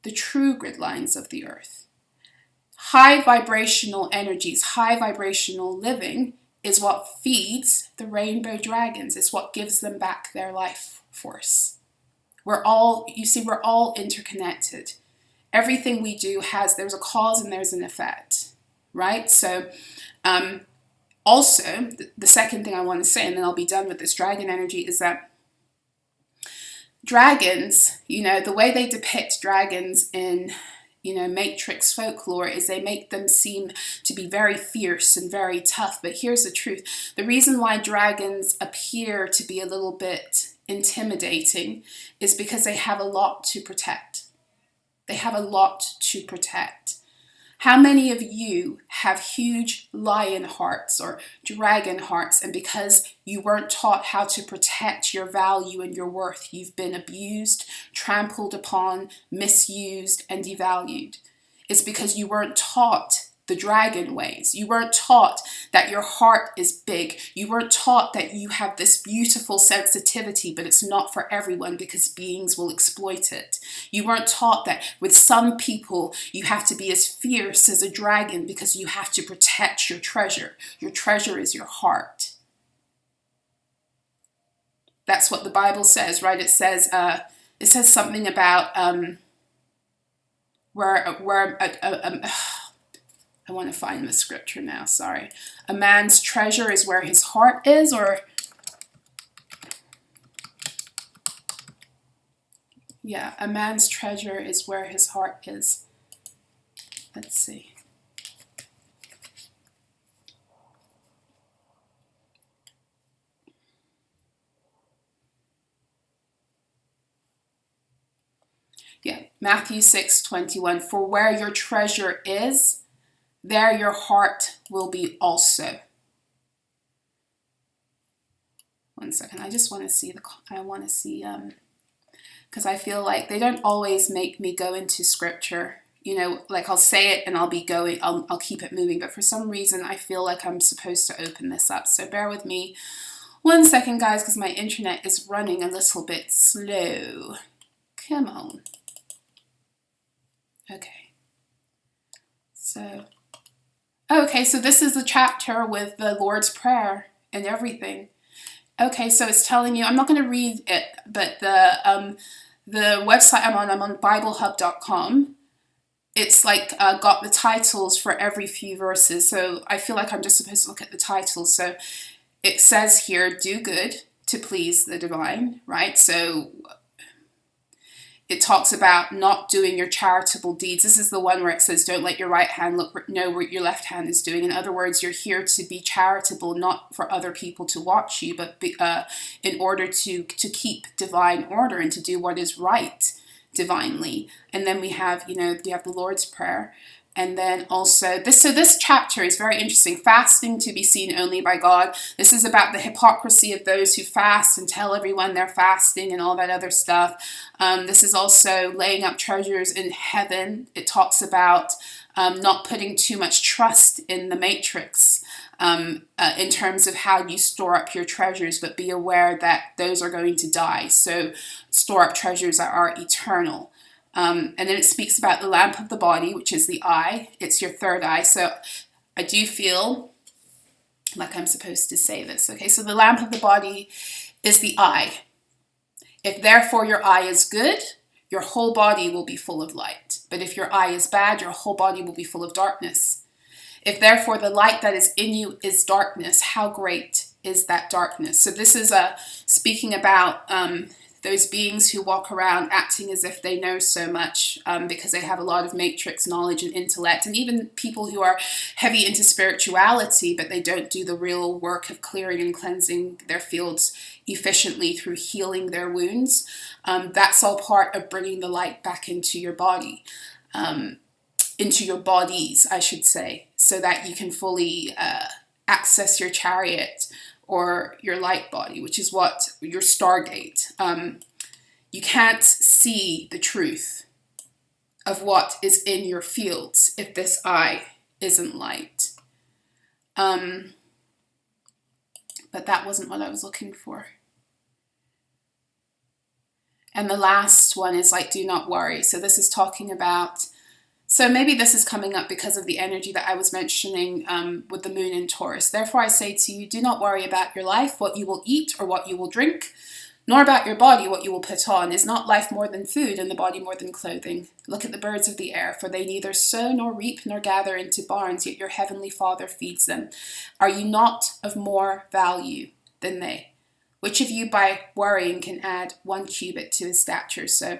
the true grid lines of the earth. High vibrational energies, high vibrational living is what feeds the rainbow dragons. It's what gives them back their life force. We're all interconnected. Everything we do there's a cause and there's an effect, right? So also, the second thing I want to say, and then I'll be done with this dragon energy, is that dragons, the way they depict dragons in matrix folklore is they make them seem to be very fierce and very tough. But here's the truth. The reason why dragons appear to be a little bit intimidating is because they have a lot to protect. They have a lot to protect. How many of you have huge lion hearts or dragon hearts, and because you weren't taught how to protect your value and your worth, you've been abused, trampled upon, misused, and devalued? It's because you weren't taught the dragon ways. You weren't taught that your heart is big. You weren't taught that you have this beautiful sensitivity, but it's not for everyone because beings will exploit it. You weren't taught that with some people you have to be as fierce as a dragon because you have to protect your treasure. Your treasure is your heart. That's what the Bible says, right? It says something about I want to find the scripture now, sorry. A man's treasure is where his heart is, or... Yeah, a man's treasure is where his heart is. Let's see. Yeah, Matthew 6:21. For where your treasure is, there your heart will be also. One second, I just want to see because I feel like they don't always make me go into scripture. Like I'll say it and I'll keep it moving, but for some reason I feel like I'm supposed to open this up. So bear with me 1 second, guys, because my internet is running a little bit slow. Come on. Okay. So this is the chapter with the Lord's Prayer and everything. Okay, so it's telling you, I'm not going to read it, but the website I'm on BibleHub.com. It's like got the titles for every few verses, so I feel like I'm just supposed to look at the titles. So it says here, do good to please the divine, right? So it talks about not doing your charitable deeds. This is the one where it says, don't let your right hand know what your left hand is doing. In other words, you're here to be charitable, not for other people to watch you, but in order to keep divine order and to do what is right divinely. And then we have the Lord's Prayer. And then also, this chapter is very interesting. Fasting to be seen only by God. This is about the hypocrisy of those who fast and tell everyone they're fasting and all that other stuff. This is also laying up treasures in heaven. It talks about not putting too much trust in the matrix in terms of how you store up your treasures, but be aware that those are going to die. So store up treasures that are eternal. And then it speaks about the lamp of the body, which is the eye. It's your third eye. So I do feel like I'm supposed to say this. Okay, so the lamp of the body is the eye. If therefore your eye is good, your whole body will be full of light. But if your eye is bad, your whole body will be full of darkness. If therefore the light that is in you is darkness, how great is that darkness. So this is speaking about those beings who walk around acting as if they know so much because they have a lot of matrix knowledge and intellect, and even people who are heavy into spirituality, but they don't do the real work of clearing and cleansing their fields efficiently through healing their wounds. That's all part of bringing the light back into your body, into your bodies, I should say, so that you can fully access your chariot or your light body, which is what your stargate. You can't see the truth of what is in your fields if this eye isn't light. But that wasn't what I was looking for. And the last one is like, do not worry. So this is talking about, so maybe this is coming up because of the energy that I was mentioning with the moon in Taurus. Therefore I say to you, do not worry about your life, what you will eat or what you will drink, nor about your body, what you will put on. Is not life more than food, and the body more than clothing? Look at the birds of the air, for they neither sow nor reap nor gather into barns, yet your heavenly Father feeds them. Are you not of more value than they? Which of you by worrying can add 1 cubit to his stature? So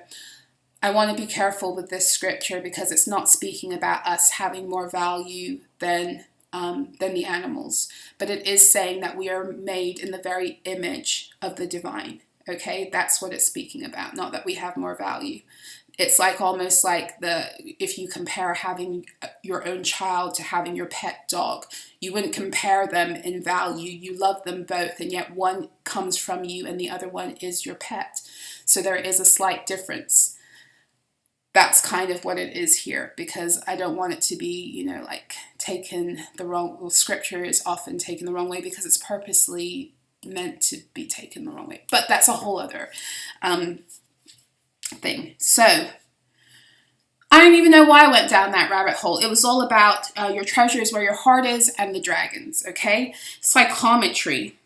I want to be careful with this scripture because it's not speaking about us having more value than the animals, but it is saying that we are made in the very image of the divine. Okay, that's what it's speaking about, not that we have more value. It's like almost like if you compare having your own child to having your pet dog, you wouldn't compare them in value. You love them both, and yet one comes from you and the other one is your pet. So there is a slight difference. That's kind of what it is here, because I don't want it to be, like taken the wrong, well, scripture is often taken the wrong way because it's purposely meant to be taken the wrong way. But that's a whole other thing. So I don't even know why I went down that rabbit hole. It was all about your treasure is where your heart is and the dragons, okay? Psychometry.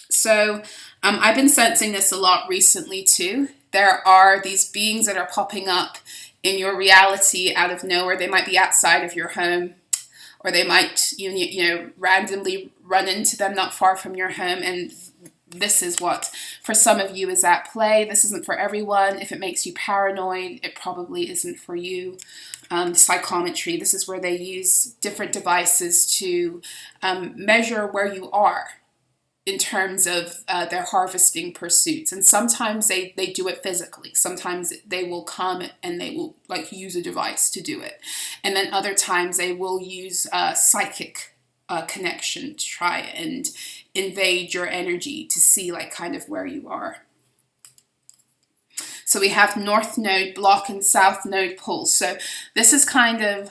So I've been sensing this a lot recently too. There are these beings that are popping up in your reality out of nowhere. They might be outside of your home, or they might randomly run into them not far from your home, and this is what for some of you is at play. This isn't for everyone. If it makes you paranoid, it probably isn't for you. Psychometry, this is where they use different devices to measure where you are in terms of their harvesting pursuits. And sometimes they do it physically. Sometimes they will come and they will use a device to do it. And then other times they will use psychic connection to try and invade your energy to see kind of where you are. So we have North Node block and South Node pull. So this is kind of,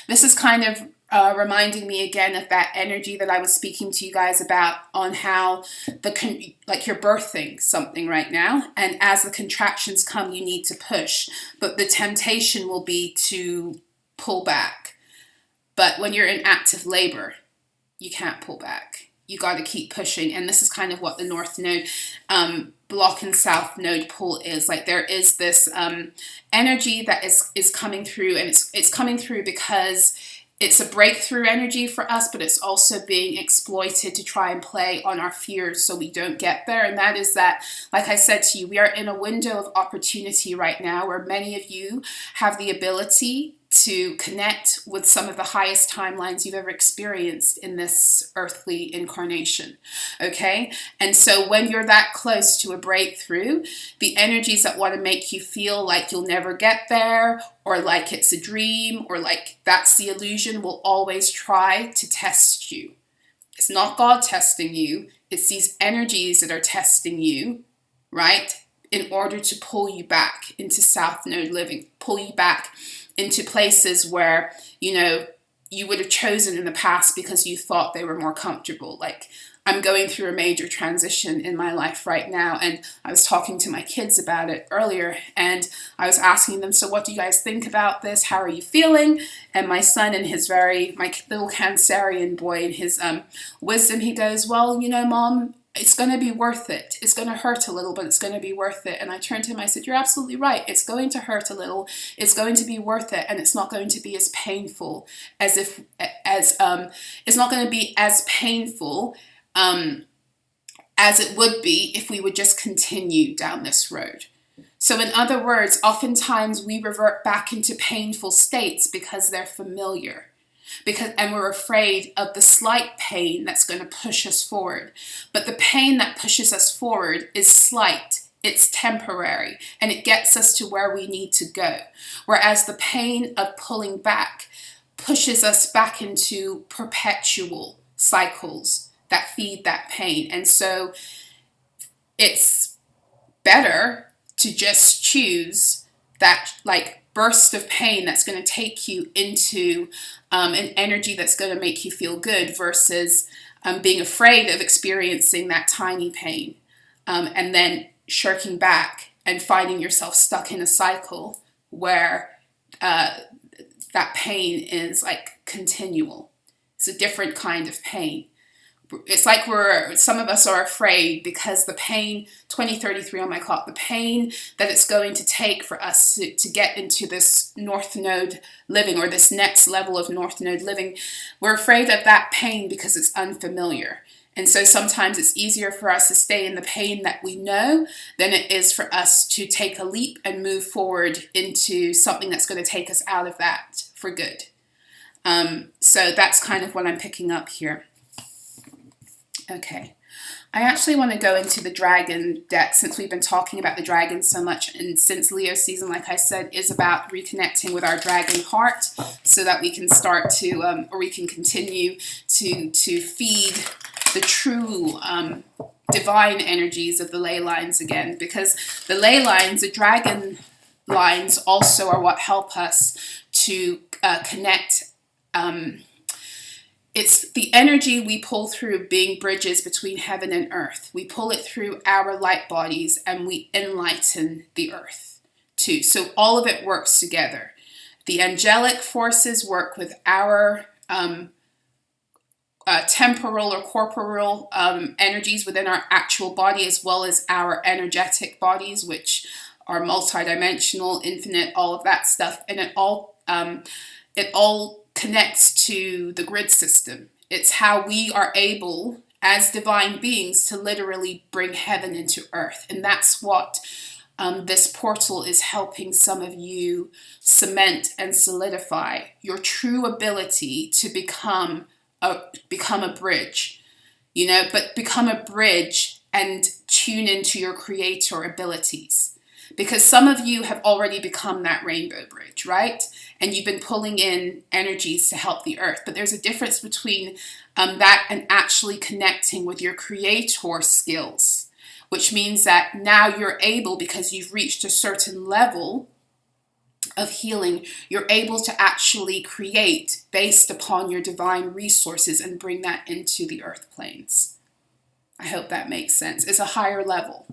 this is kind of reminding me again of that energy that I was speaking to you guys about on how you're birthing something right now, and as the contractions come you need to push, but the temptation will be to pull back. But when you're in active labor, you can't pull back. You got to keep pushing, and this is kind of what the North Node block and South Node pull is. There is this energy that is coming through, and it's coming through because it's a breakthrough energy for us, but it's also being exploited to try and play on our fears so we don't get there. And that is that, like I said to you, we are in a window of opportunity right now where many of you have the ability to connect with some of the highest timelines you've ever experienced in this earthly incarnation, okay? And so when you're that close to a breakthrough, the energies that want to make you feel like you'll never get there, or like it's a dream, or like that's the illusion, will always try to test you. It's not God testing you, it's these energies that are testing you, right? In order to pull you back into South Node living, pull you back into places where, you would have chosen in the past because you thought they were more comfortable. I'm going through a major transition in my life right now, and I was talking to my kids about it earlier, and I was asking them, so what do you guys think about this? How are you feeling? And my son, in my little Cancerian boy, in his wisdom, he goes, well, Mom, it's going to be worth it. It's going to hurt a little, but it's going to be worth it. And I turned to him, I said, you're absolutely right. It's going to hurt a little. It's going to be worth it. And it's not going to be as painful it's not going to be as painful as it would be if we would just continue down this road. So in other words, oftentimes we revert back into painful states because they're familiar. And we're afraid of the slight pain that's going to push us forward. But the pain that pushes us forward is slight, it's temporary, and it gets us to where we need to go. Whereas the pain of pulling back pushes us back into perpetual cycles that feed that pain. And so it's better to just choose that burst of pain that's going to take you into an energy that's going to make you feel good versus being afraid of experiencing that tiny pain and then shirking back and finding yourself stuck in a cycle where that pain is continual. It's a different kind of pain. It's like some of us are afraid because the pain, 2033 on my clock, the pain that it's going to take for us to get into this North Node living or this next level of North Node living, we're afraid of that pain because it's unfamiliar. And so sometimes it's easier for us to stay in the pain that we know than it is for us to take a leap and move forward into something that's going to take us out of that for good. So that's kind of what I'm picking up here. Okay, I actually want to go into the dragon deck since we've been talking about the dragon so much, and since Leo season, like I said, is about reconnecting with our dragon heart so that we can start to, or we can continue to feed the true divine energies of the ley lines again, because the ley lines, the dragon lines also are what help us to connect. It's the energy we pull through being bridges between heaven and earth. We pull it through our light bodies and we enlighten the earth too. So all of it works together. The angelic forces work with our temporal or corporeal energies within our actual body, as well as our energetic bodies, which are multidimensional, infinite, all of that stuff. And it all connects to the grid system. It's how we are able, as divine beings, to literally bring heaven into earth. And that's what this portal is helping some of you cement and solidify, your true ability to become a bridge, but become a bridge and tune into your creator abilities. Because some of you have already become that rainbow bridge, right? And you've been pulling in energies to help the earth. But there's a difference between that and actually connecting with your creator skills, which means that now you're able, because you've reached a certain level of healing, you're able to actually create based upon your divine resources and bring that into the earth planes. I hope that makes sense. It's a higher level.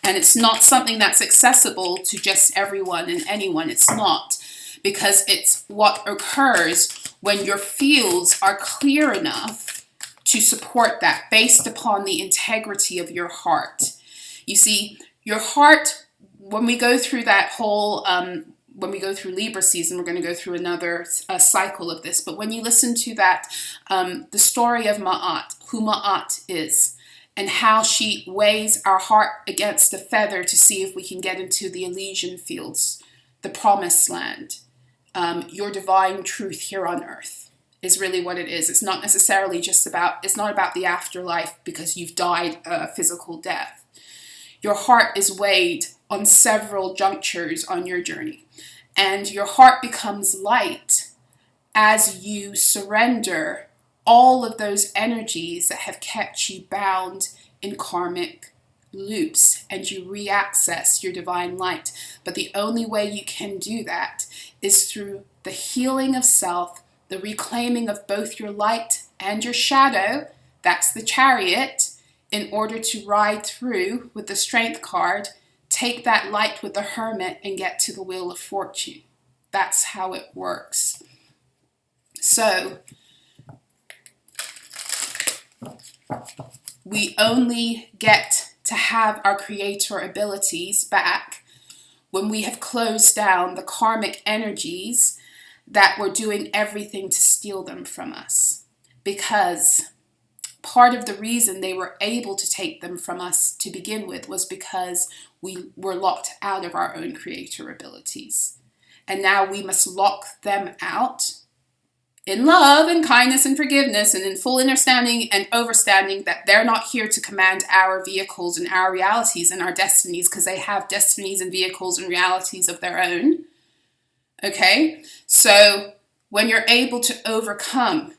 And it's not something that's accessible to just everyone and anyone. It's not, because it's what occurs when your fields are clear enough to support that based upon the integrity of your heart. You see, your heart, when we go through that whole, when we go through Libra season, we're going to go through another cycle of this. But when you listen to that, the story of Ma'at, who Ma'at is, and how she weighs our heart against a feather to see if we can get into the Elysian fields, the promised land, your divine truth here on earth is really what it is. It's not necessarily just about, it's not about the afterlife because you've died a physical death. Your heart is weighed on several junctures on your journey, and your heart becomes light as you surrender all of those energies that have kept you bound in karmic loops, and you re-access your divine light. But the only way you can do that is through the healing of self, the reclaiming of both your light and your shadow, that's the Chariot, in order to ride through with the Strength card, take that light with the Hermit and get to the Wheel of Fortune. That's how it works. So we only get to have our creator abilities back when we have closed down the karmic energies that were doing everything to steal them from us. because part of the reason they were able to take them from us to begin with was because we were locked out of our own creator abilities. And now we must lock them out in love and kindness and forgiveness and in full understanding and overstanding that they're not here to command our vehicles and our realities and our destinies, because they have destinies and vehicles and realities of their own. Okay? So when you're able to overcome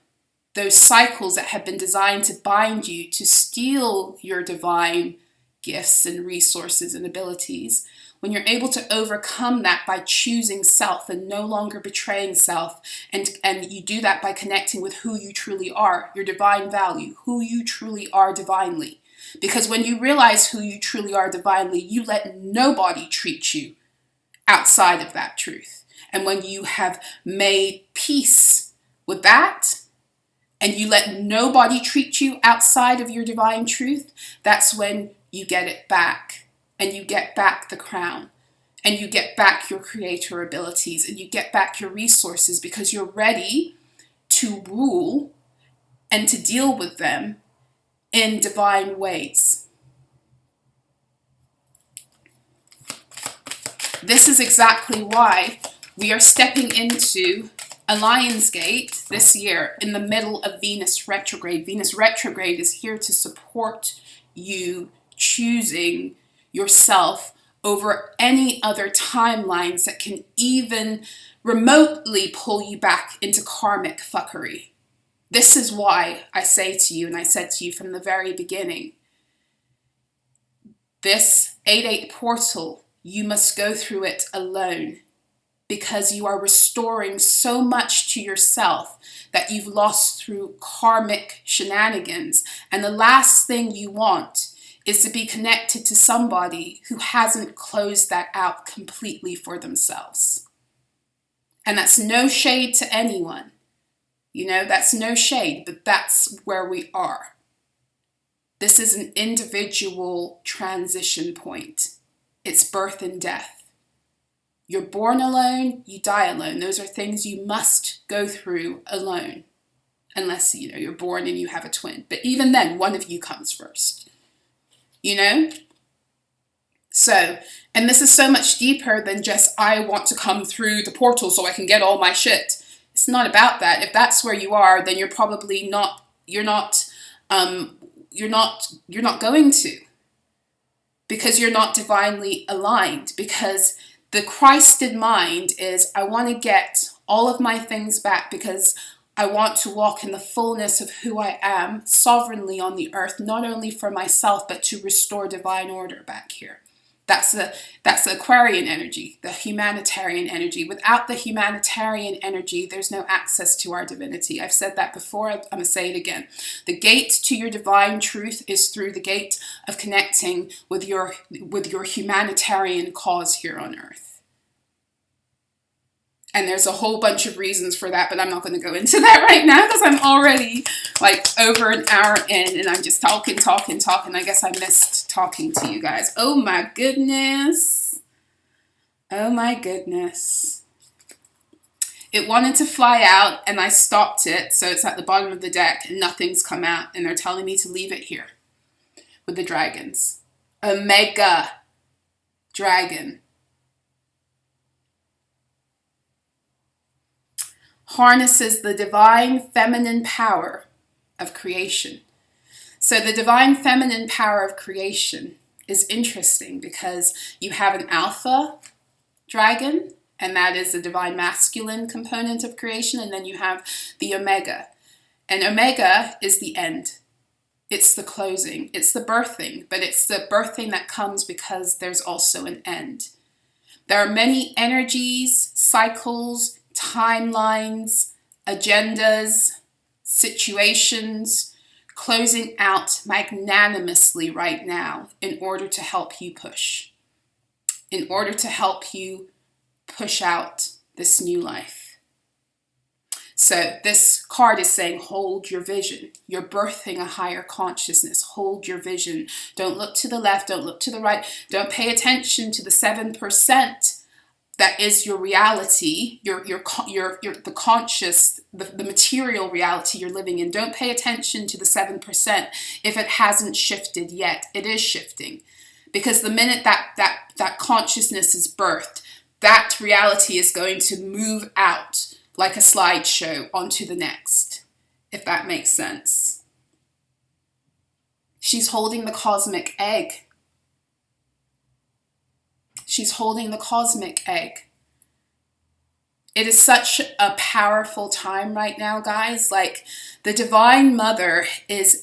those cycles that have been designed to bind you, to steal your divine gifts and resources and abilities, when you're able to overcome that by choosing self and no longer betraying self, and you do that by connecting with who you truly are, your divine value, who you truly are divinely. Because when you realize who you truly are divinely, you let nobody treat you outside of that truth. And when you have made peace with that, and you let nobody treat you outside of your divine truth, that's when you get it back. And you get back the crown, and you get back your creator abilities, and you get back your resources, because you're ready to rule and to deal with them in divine ways. This is exactly why we are stepping into a Lion's Gate this year in the middle of Venus retrograde. Venus retrograde is here to support you choosing yourself over any other timelines that can even remotely pull you back into karmic fuckery. This is why I say to you, and I said to you from the very beginning, this 8-8 portal, you must go through it alone, because you are restoring so much to yourself that you've lost through karmic shenanigans. And the last thing you want is to be connected to somebody who hasn't closed that out completely for themselves. And that's no shade to anyone. You know, that's no shade, but that's where we are. This is an individual transition point. It's birth and death. You're born alone, you die alone. Those are things you must go through alone. Unless, you know, you're born and you have a twin. But even then, one of you comes first. You know? So, and this is so much deeper than just, I want to come through the portal so I can get all my shit. It's not about that. If that's where you are, then you're probably not, you're not going to. Because you're not divinely aligned. Because the Christed mind is, I want to get all of my things back because I want to walk in the fullness of who I am sovereignly on the earth, not only for myself, but to restore divine order back here. That's the Aquarian energy, the humanitarian energy. Without the humanitarian energy, there's no access to our divinity. I've said that before, I'm going to say it again. The gate to your divine truth is through the gate of connecting with your humanitarian cause here on earth. And there's a whole bunch of reasons for that, but I'm not going to go into that right now because I'm already like over an hour in and I'm just talking. I guess I missed talking to you guys. Oh my goodness. Oh my goodness. It wanted to fly out and I stopped it. So it's at the bottom of the deck and nothing's come out. And they're telling me to leave it here with the dragons. Omega dragon. Harnesses the divine feminine power of creation. So the divine feminine power of creation is interesting because you have an alpha dragon, and that is the divine masculine component of creation, and then you have the omega. And omega is the end. It's the closing. It's the birthing, but it's the birthing that comes because there's also an end. There are many energies, cycles, timelines, agendas, situations closing out magnanimously right now in order to help you push. In order to help you push out this new life. So this card is saying, hold your vision. You're birthing a higher consciousness. Hold your vision. Don't look to the left. Don't look to the right. Don't pay attention to the 7% that is your reality, the conscious, the material reality you're living in. Don't pay attention to the 7% if it hasn't shifted yet. It is shifting. Because the minute that consciousness is birthed, that reality is going to move out like a slideshow onto the next, if that makes sense. She's holding the cosmic egg. She's holding the cosmic egg. It is such a powerful time right now, guys. Like, the Divine Mother is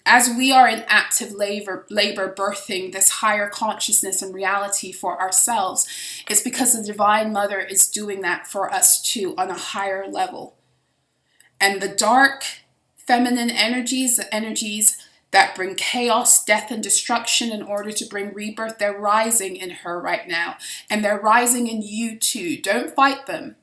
as we are in active labor birthing this higher consciousness and reality for ourselves. It's because the Divine Mother is doing that for us too on a higher level. And the dark feminine energies, the energies that bring chaos, death, and destruction in order to bring rebirth, they're rising in her right now. And they're rising in you too. Don't fight them.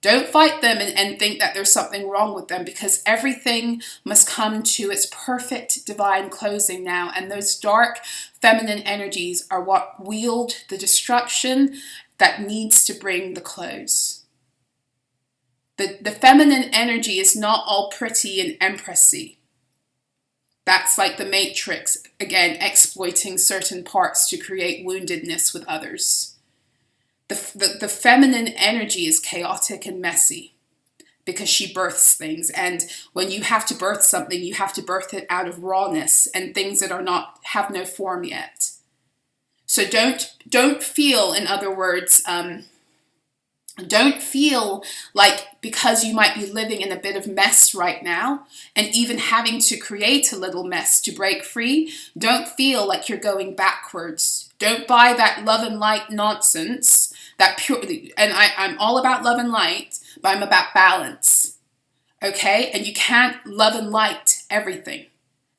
Don't fight them and think that there's something wrong with them, because everything must come to its perfect divine closing now. And those dark feminine energies are what wield the destruction that needs to bring the close. The feminine energy is not all pretty and empressy. That's like the Matrix, again, exploiting certain parts to create woundedness with others. The feminine energy is chaotic and messy because she births things. And when you have to birth something, you have to birth it out of rawness and things that have no form yet. So don't feel, in other words, don't feel like because you might be living in a bit of mess right now and even having to create a little mess to break free, don't feel like you're going backwards. Don't buy that love and light nonsense. I'm all about love and light, but I'm about balance. Okay? And you can't love and light everything.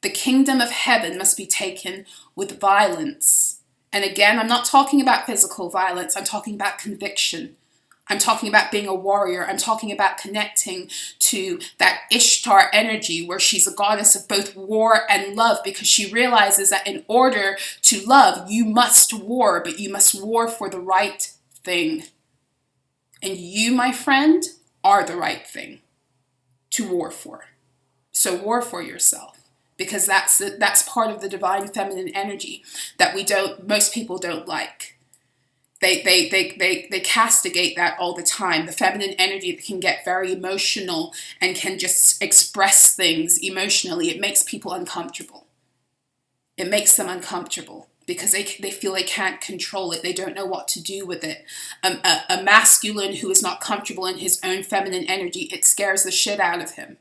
The kingdom of heaven must be taken with violence. And again, I'm not talking about physical violence. I'm talking about conviction. I'm talking about being a warrior. I'm talking about connecting to that Ishtar energy where she's a goddess of both war and love, because she realizes that in order to love, you must war, but you must war for the right thing. And you, my friend, are the right thing to war for. So war for yourself, because that's part of the divine feminine energy that most people don't like. They castigate that all the time. The feminine energy that can get very emotional and can just express things emotionally. It makes people uncomfortable. It makes them uncomfortable because they feel they can't control it. They don't know what to do with it. A masculine who is not comfortable in his own feminine energy, it scares the shit out of him.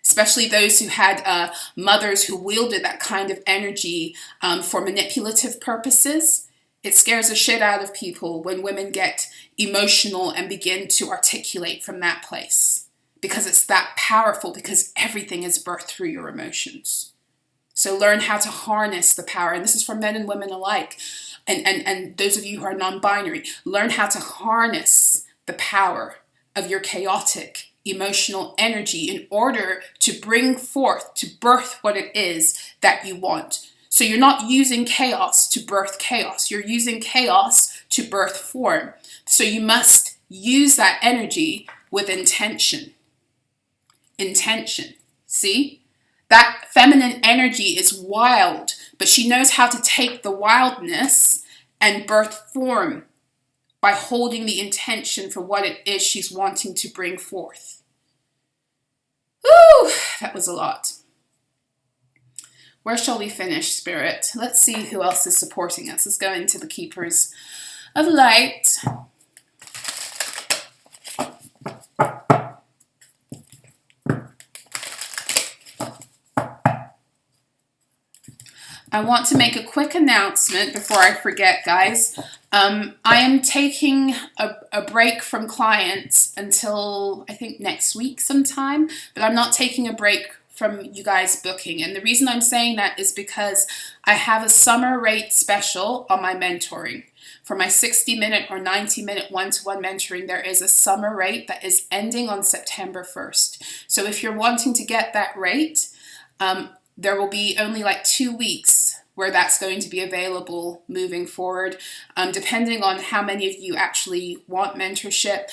Especially those who had mothers who wielded that kind of energy for manipulative purposes. It scares the shit out of people when women get emotional and begin to articulate from that place. Because it's that powerful, because everything is birthed through your emotions. So learn how to harness the power. And this is for men and women alike. And those of you who are non-binary, learn how to harness the power of your chaotic emotional energy in order to bring forth, to birth what it is that you want. So you're not using chaos to birth chaos. You're using chaos to birth form. So you must use that energy with intention. Intention. See? That feminine energy is wild, but she knows how to take the wildness and birth form by holding the intention for what it is she's wanting to bring forth. Woo! That was a lot. Where shall we finish, Spirit? Let's see who else is supporting us. Let's go into the Keepers of Light. I want to make a quick announcement before I forget, guys. I am taking a break from clients until, I think, next week sometime, but I'm not taking a break from you guys booking. And the reason I'm saying that is because I have a summer rate special on my mentoring. For my 60-minute or 90-minute one-to-one mentoring, there is a summer rate that is ending on September 1st. So if you're wanting to get that rate, there will be only like 2 weeks where that's going to be available moving forward. Depending on how many of you actually want mentorship,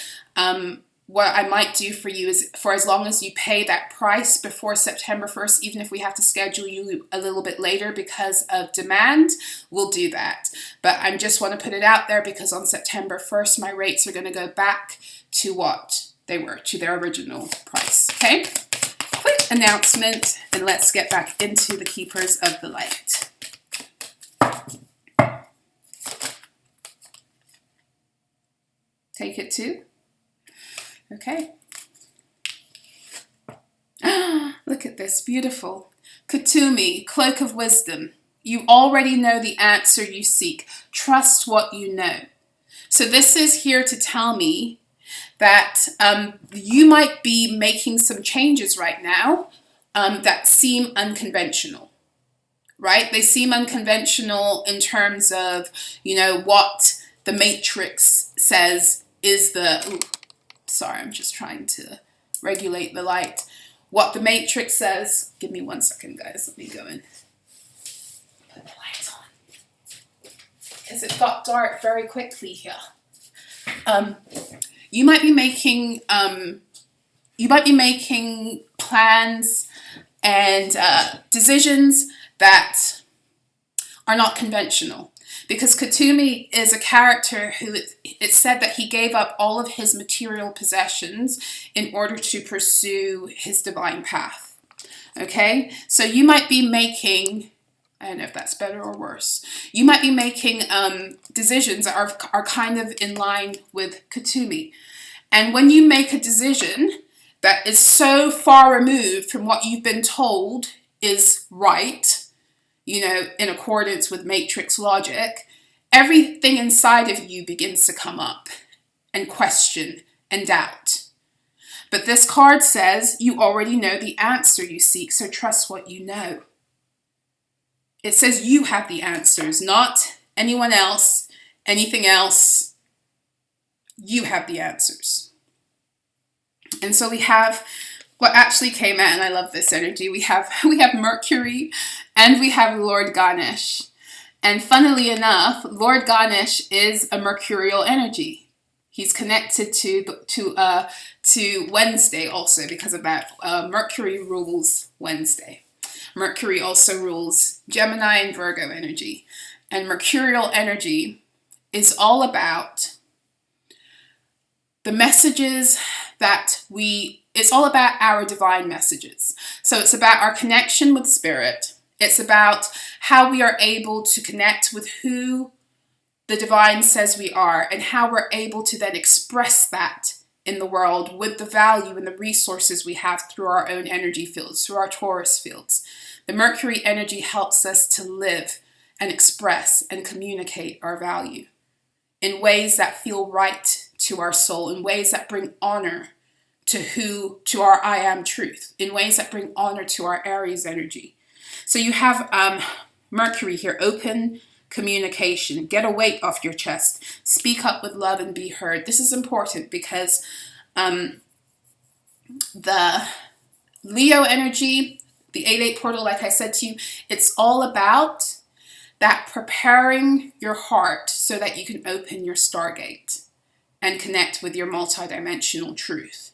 what I might do for you is, for as long as you pay that price before September 1st, even if we have to schedule you a little bit later because of demand, we'll do that. But I just want to put it out there because on September 1st, my rates are going to go back to what they were, to their original price. Okay? Quick announcement, and let's get back into the Keepers of the Light. Take it too. Okay. Look at this, beautiful. Katumi, Cloak of Wisdom. You already know the answer you seek. Trust what you know. So this is here to tell me that you might be making some changes right now that seem unconventional, right? They seem unconventional in terms of, you know, what the Matrix says is the... Ooh, sorry, I'm just trying to regulate the light. What the Matrix says... Give me 1 second, guys. Let me go and put the light on. Because it got dark very quickly here. You might be making plans and decisions that are not conventional. Because Katumi is a character who, it's said that he gave up all of his material possessions in order to pursue his divine path. Okay? So you might be making, I don't know if that's better or worse. You might be making decisions that are kind of in line with Katumi. And when you make a decision that is so far removed from what you've been told is right, you know, in accordance with Matrix logic, everything inside of you begins to come up and question and doubt. But this card says you already know the answer you seek, so trust what you know. It says you have the answers, not anyone else, anything else. You have the answers. And so we have what actually came out, and I love this energy. We have Mercury and we have Lord Ganesh. And funnily enough, Lord Ganesh is a mercurial energy. He's connected to Wednesday also because of that. Mercury rules Wednesday. Mercury also rules Gemini and Virgo energy. And mercurial energy is all about the messages that it's all about our divine messages. So it's about our connection with spirit. It's about how we are able to connect with who the divine says we are and how we're able to then express that in the world with the value and the resources we have through our own energy fields, through our Taurus fields. The Mercury energy helps us to live and express and communicate our value in ways that feel right to our soul, in ways that bring honor to our I am truth, in ways that bring honor to our Aries energy. So you have Mercury here, open communication, get a weight off your chest, speak up with love and be heard. This is important because the Leo energy, the 8-8 portal, like I said to you, it's all about that preparing your heart so that you can open your stargate and connect with your multidimensional truth.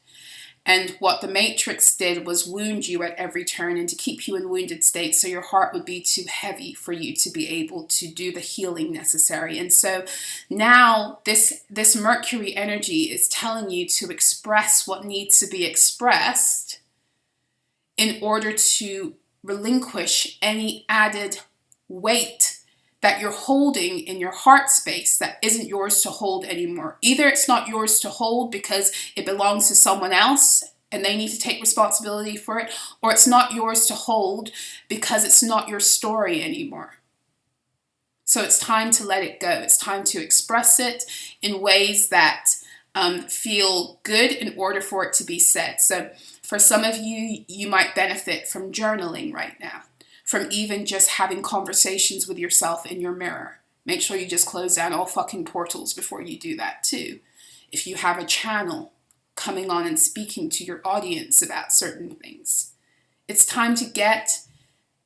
And what the Matrix did was wound you at every turn and to keep you in wounded state so your heart would be too heavy for you to be able to do the healing necessary. And so now this Mercury energy is telling you to express what needs to be expressed in order to relinquish any added weight that you're holding in your heart space that isn't yours to hold anymore. Either it's not yours to hold because it belongs to someone else and they need to take responsibility for it, or it's not yours to hold because it's not your story anymore. So it's time to let it go. It's time to express it in ways that feel good in order for it to be said. So for some of you, you might benefit from journaling right now, from even just having conversations with yourself in your mirror. Make sure you just close down all fucking portals before you do that too. If you have a channel coming on and speaking to your audience about certain things, it's time to get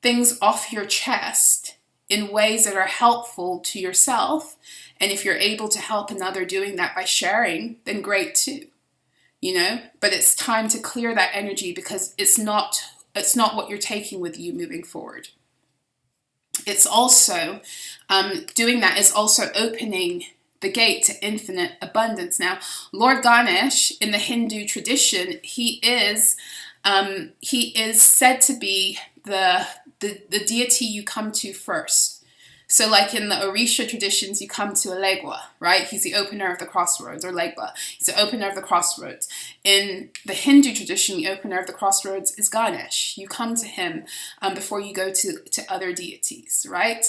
things off your chest in ways that are helpful to yourself. And if you're able to help another doing that by sharing, then great too, you know. But it's time to clear that energy, because it's not what you're taking with you moving forward. It's also, doing that is also opening the gate to infinite abundance. Now, Lord Ganesh, in the Hindu tradition, he is said to be the deity you come to first. So like in the Orisha traditions, you come to Elegua, right? He's the opener of the crossroads, or Legba. He's the opener of the crossroads. In the Hindu tradition, the opener of the crossroads is Ganesh. You come to him before you go to other deities, right?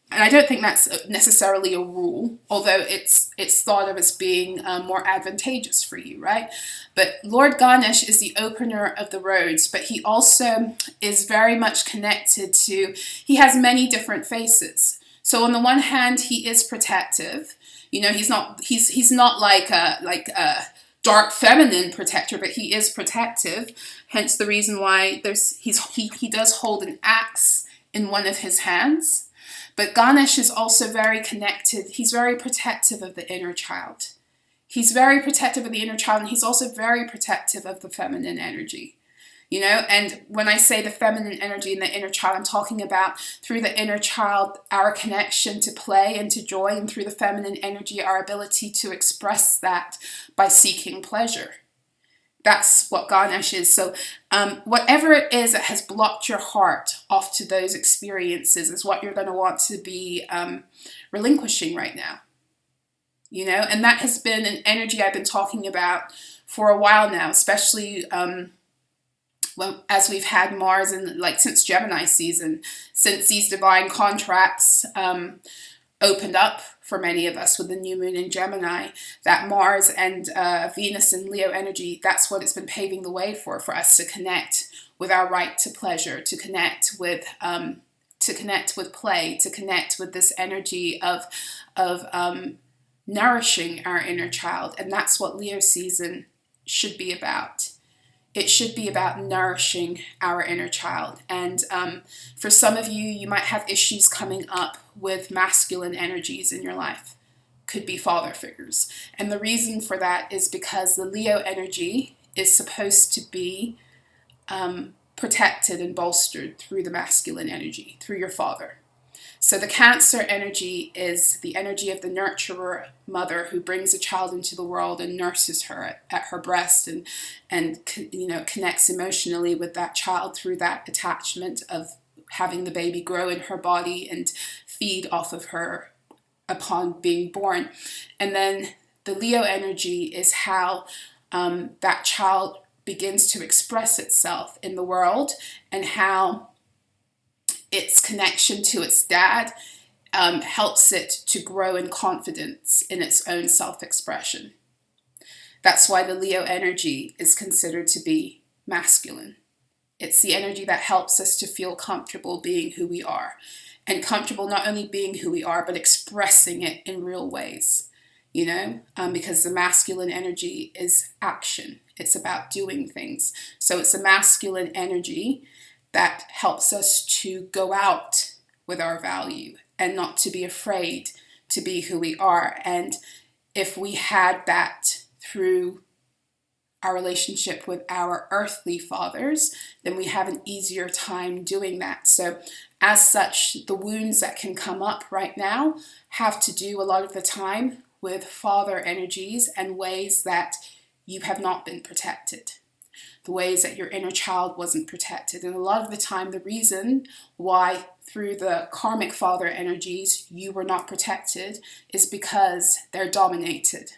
And I don't think that's necessarily a rule, although it's thought of as being more advantageous for you, right? But Lord Ganesh is the opener of the roads, but he also is very much connected to, he has many different faces. So on the one hand, he is protective. You know, he's not like a dark feminine protector, but he is protective. Hence the reason why he does hold an axe in one of his hands. But Ganesh is also very connected. He's very protective of the inner child. He's very protective of the inner child, and he's also very protective of the feminine energy. You know, and when I say the feminine energy and the inner child, I'm talking about through the inner child, our connection to play and to joy, and through the feminine energy, our ability to express that by seeking pleasure. That's what Ganesh is. So whatever it is that has blocked your heart off to those experiences is what you're going to want to be relinquishing right now. You know, and that has been an energy I've been talking about for a while now, especially as we've had Mars in, like, since Gemini season, since these divine contracts opened up for many of us with the new moon in Gemini, that Mars and Venus and Leo energy, that's what it's been paving the way for us to connect with our right to pleasure, to connect with play, to connect with this energy of nourishing our inner child. And that's what Leo season should be about. It should be about nourishing our inner child. And for some of you, you might have issues coming up with masculine energies in your life. Could be father figures. And the reason for that is because the Leo energy is supposed to be protected and bolstered through the masculine energy, through your father. So the Cancer energy is the energy of the nurturer mother who brings a child into the world and nurses her at her breast and you know, connects emotionally with that child through that attachment of having the baby grow in her body and feed off of her upon being born. And then the Leo energy is how that child begins to express itself in the world, and how its connection to its dad helps it to grow in confidence in its own self-expression. That's why the Leo energy is considered to be masculine. It's the energy that helps us to feel comfortable being who we are, and comfortable not only being who we are, but expressing it in real ways, you know, because the masculine energy is action. It's about doing things. So it's a masculine energy that helps us to go out with our value and not to be afraid to be who we are. And if we had that through our relationship with our earthly fathers, then we have an easier time doing that. So as such, the wounds that can come up right now have to do a lot of the time with father energies and ways that you have not been protected. The ways that your inner child wasn't protected. And a lot of the time, the reason why through the karmic father energies you were not protected is because they're dominated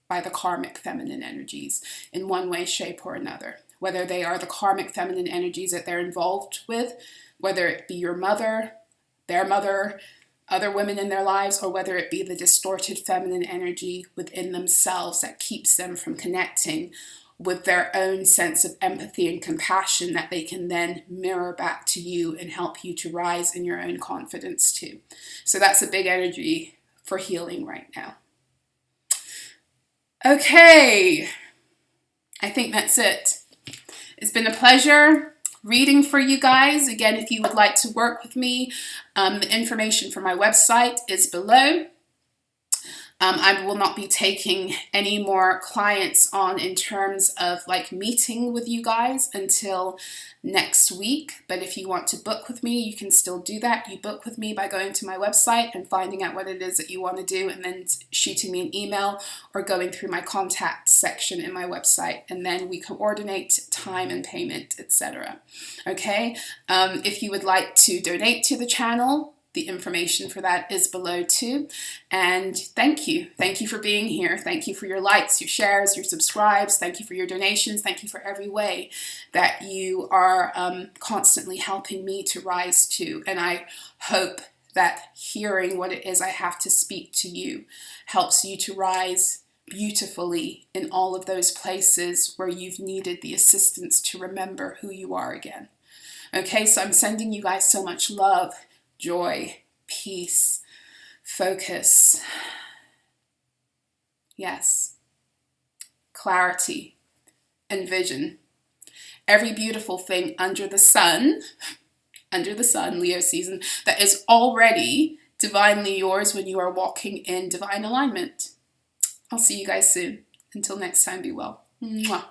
by the karmic feminine energies in one way, shape, or another. Whether they are the karmic feminine energies that they're involved with, whether it be your mother, their mother, other women in their lives, or whether it be the distorted feminine energy within themselves that keeps them from connecting with their own sense of empathy and compassion that they can then mirror back to you and help you to rise in your own confidence too. So that's a big energy for healing right now. Okay, I think that's it. It's been a pleasure reading for you guys. Again, if you would like to work with me, the information for my website is below. I will not be taking any more clients on in terms of like meeting with you guys until next week. But if you want to book with me, you can still do that. You book with me by going to my website and finding out what it is that you want to do, and then shooting me an email or going through my contact section in my website, and then we coordinate time and payment, etc. Okay, if you would like to donate to the channel, the information for that is below too. And thank you. Thank you for being here. Thank you for your likes, your shares, your subscribes. Thank you for your donations. Thank you for every way that you are constantly helping me to rise to. And I hope that hearing what it is I have to speak to you helps you to rise beautifully in all of those places where you've needed the assistance to remember who you are again. Okay, so I'm sending you guys so much love, joy, peace, focus, yes, clarity, and vision. Every beautiful thing under the sun, Leo season, that is already divinely yours when you are walking in divine alignment. I'll see you guys soon. Until next time, be well. Mwah.